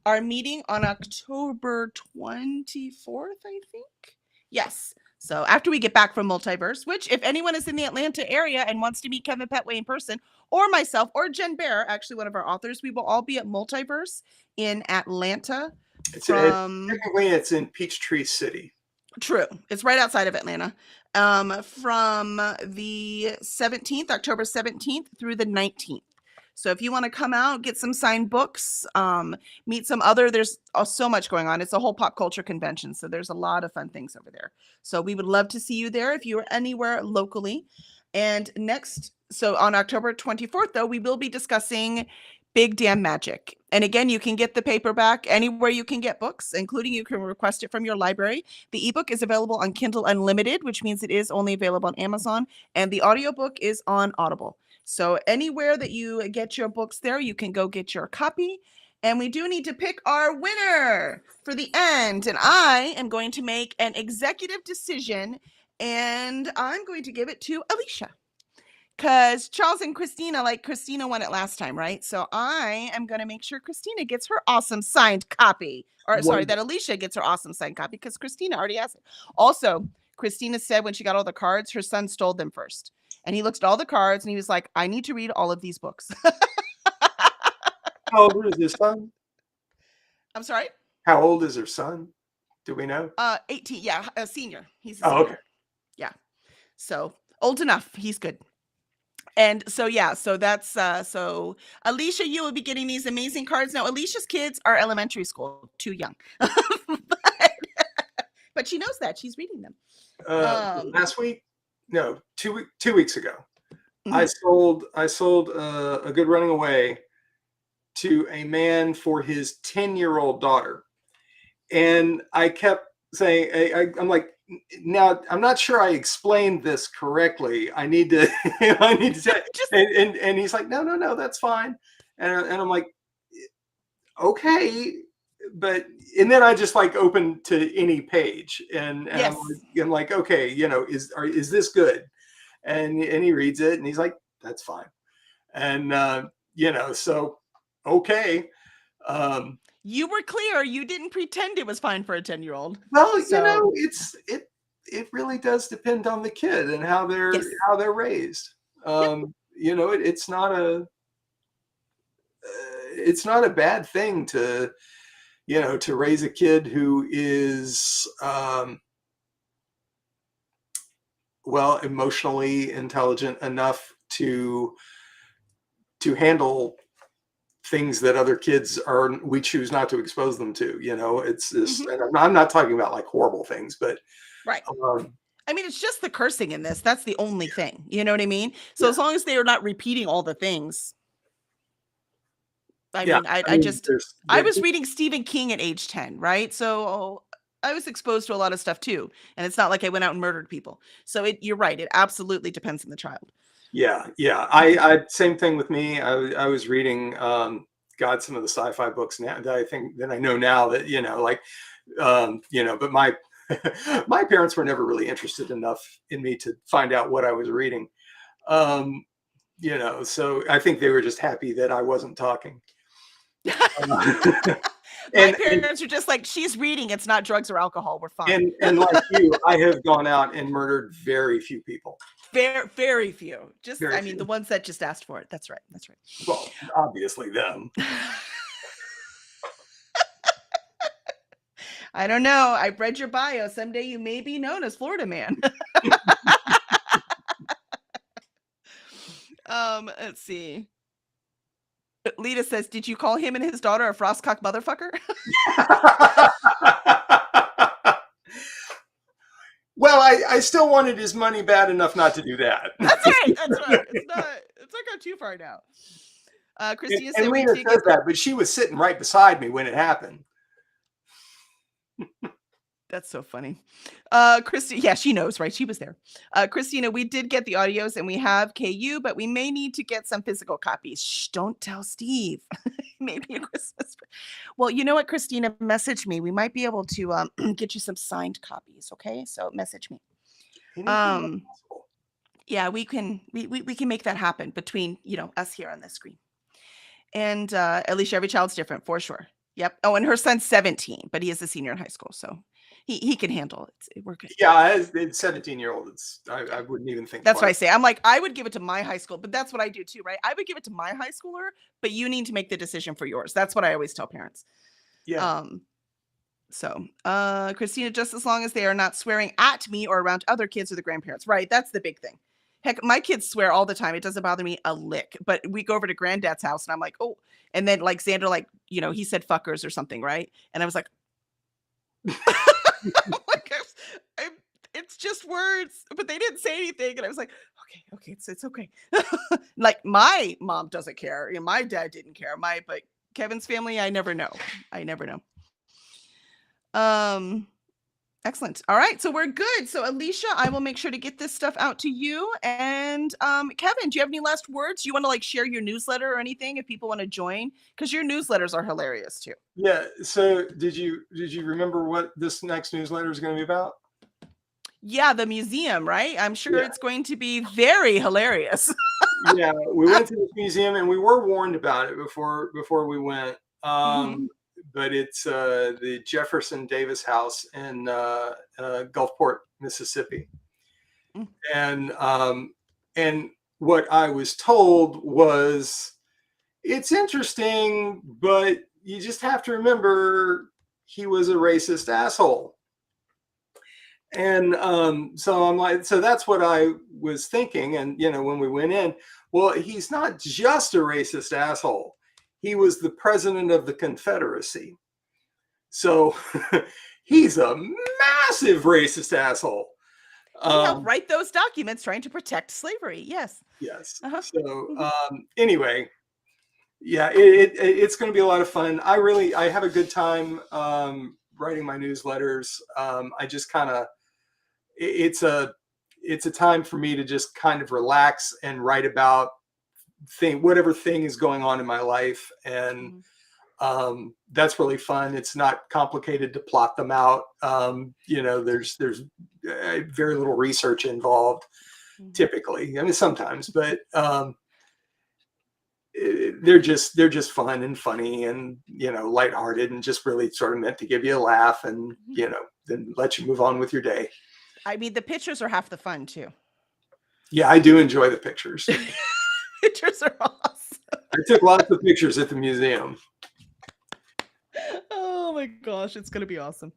our meeting on October 24th, I think. Yes. So after we get back from Multiverse, which if anyone is in the Atlanta area and wants to meet Kevin Pettway in person, or myself, or Jen Bear, actually one of our authors, we will all be at Multiverse in Atlanta. Technically, it's in Peachtree City. True. It's right outside of Atlanta. From the 17th, October 17th through the 19th. So if you want to come out, get some signed books, meet some there's so much going on. It's a whole pop culture convention. So there's a lot of fun things over there. So we would love to see you there if you are anywhere locally. And so on October 24th, though, we will be discussing Big Damn Magic. And again, you can get the paperback anywhere you can get books, including you can request it from your library. The ebook is available on Kindle Unlimited, which means it is only available on Amazon. And the audiobook is on Audible. So anywhere that you get your books there, you can go get your copy. And we do need to pick our winner for the end. And I am going to make an executive decision, and I'm going to give it to Alicia. Because Charles and Christina, like Christina won it last time, right? So I am going to make sure Christina gets her awesome signed copy. Or sorry, that Wonderful. Alicia gets her awesome signed copy because Christina already has it. Also, Christina said when she got all the cards, her son stole them first. And he looked at all the cards and he was like, I need to read all of these books. How old is his son? I'm sorry? How old is her son? Do we know? 18. Yeah, a senior. He's a Oh, senior. okay. Yeah. So old enough. He's good. And so, yeah, so that's, so Alicia, you will be getting these amazing cards. Now, Alicia's kids are elementary school, too young. but she knows that. She's reading them. Last week? No, 2 weeks ago. I Mhm. sold a good running away to a man for his 10-year-old daughter. And I kept saying, I'm like, now I'm not sure I explained this correctly. I need to, I need to say, Just, and he's like, no, that's fine. And I'm like, okay, but and then I just like open to any page, and yes. I'm like, okay, is this good? And he reads it, and he's like, that's fine. And so okay. Um, You were clear. You didn't pretend it was fine for a 10-year-old. well, So, it really does depend on the kid and how they're yes. how they're raised. Yep. It's not a bad thing to raise a kid who is well, emotionally intelligent enough to handle things that other kids we choose not to expose them to. It's just, Mhm. and I'm not talking about like horrible things, but Right. um, I mean, it's just the cursing in this. That's the only thing. You know what I mean? So yeah, as long as they are not repeating all the things, I yeah. mean, I I I mean, just I was reading Stephen King at age 10, right? So I was exposed to a lot of stuff too, and it's not like I went out and murdered people. So you're right. It absolutely depends on the child. yeah. I same thing with me. I was reading God, some of the sci-fi books now that I think that I know now that like but my my parents were never really interested enough in me to find out what I was reading. Um, so I think they were just happy that I wasn't talking. Uh, My and parents are just like, she's reading. It's not drugs or alcohol. We're fine. and like you, I have gone out and murdered very few people. Very, very few. Just, Very I mean, the few. ones that just asked for it. That's right. That's right. Well, obviously them. I don't know. I've read your bio. Someday you may be known as Florida Man. Let's see. Lita says, "Did you call him and his daughter a frostcock motherfucker?" Well, I still wanted his money bad enough not to do that. That's right. That's right. It's not gone too far now. and, Christina and said we Lena did says get that, but she was sitting right beside me when it happened. that's so funny. Christina, yeah, she knows, right? She was there. Christina, we did get the audios and we have KU, but we may need to get some physical copies. Shh, don't tell Steve. Maybe a Christmas. Well, you know what, Christina, message me. We might be able to get you some signed copies. Okay, so message me. Anything is Um, possible. yeah, we can make that happen between us here on the screen. And Alicia, every child's different for sure. Yep. Oh, and her son's 17, but he is a senior in high school, so he can handle it. We're good. Yeah, as a 17-year-old, I wouldn't even think That's what I twice. say. I'm like, I would give it to my high school, but that's what I do too, right? I would give it to my high schooler, but you need to make the decision for yours. That's what I always tell parents. Yeah. Um, Christina, just as long as they are not swearing at me or around other kids or the grandparents, right? That's the big thing. Heck, my kids swear all the time. It doesn't bother me a lick. But we go over to granddad's house and I'm like, oh, and then like Xander, like, he said fuckers or something, right? And I was like, like it's just words, but they didn't say anything. And I was like, okay, it's okay. Like my mom doesn't care. My dad didn't care. But Kevin's family, I never know. I never know. Um, Excellent. All right, so we're good. So Alicia, I will make sure to get this stuff out to you. And Kevin, do you have any last words? Do you want to like share your newsletter or anything if people want to join? Because your newsletters are hilarious too. Yeah. So did you remember what this next newsletter is going to be about? Yeah, the museum, right? I'm sure Yeah. it's going to be very hilarious. Yeah, we went to this museum and we were warned about it before we went. Mhm. But it's the Jefferson Davis House in Gulfport, Mississippi. Mm. And and what I was told was it's interesting, but you just have to remember he was a racist asshole. And so I'm like, so that's what I was thinking. And, when we went in, well, he's not just a racist asshole. He was the president of the Confederacy. So he's a massive racist asshole. He helped Um, write those documents trying to protect slavery. Yes. yes. Uh-huh. So Mhm. anyway, yeah, it's going to be a lot of fun. I have a good time writing my newsletters. I just kind of it's a it's a time for me to just kind of relax and write about whatever thing is going on in my life, and Mhm. that's really fun. It's not complicated to plot them out. There's very little research involved Mhm. typically. I mean, sometimes, but they're just fun and funny and lighthearted and just really sort of meant to give you a laugh and Mhm. then let you move on with your day. I mean, the pictures are half the fun too. Yeah, I do enjoy the pictures. Pictures are awesome. I took lots of pictures at the museum. Oh my gosh, it's gonna be awesome.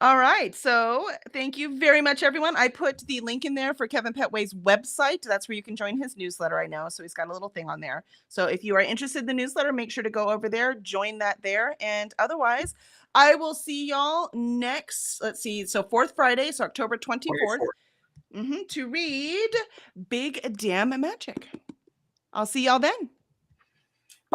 All right. So thank you very much, everyone. I put the link in there for Kevin Pettway's website. That's where you can join his newsletter. I know. So he's got a little thing on there. So if you are interested in the newsletter, make sure to go over there, join that there. And otherwise, I will see y'all next. Let's see. So fourth Friday, so October 24th, 24. to read Big Damn Magic. I'll see y'all then.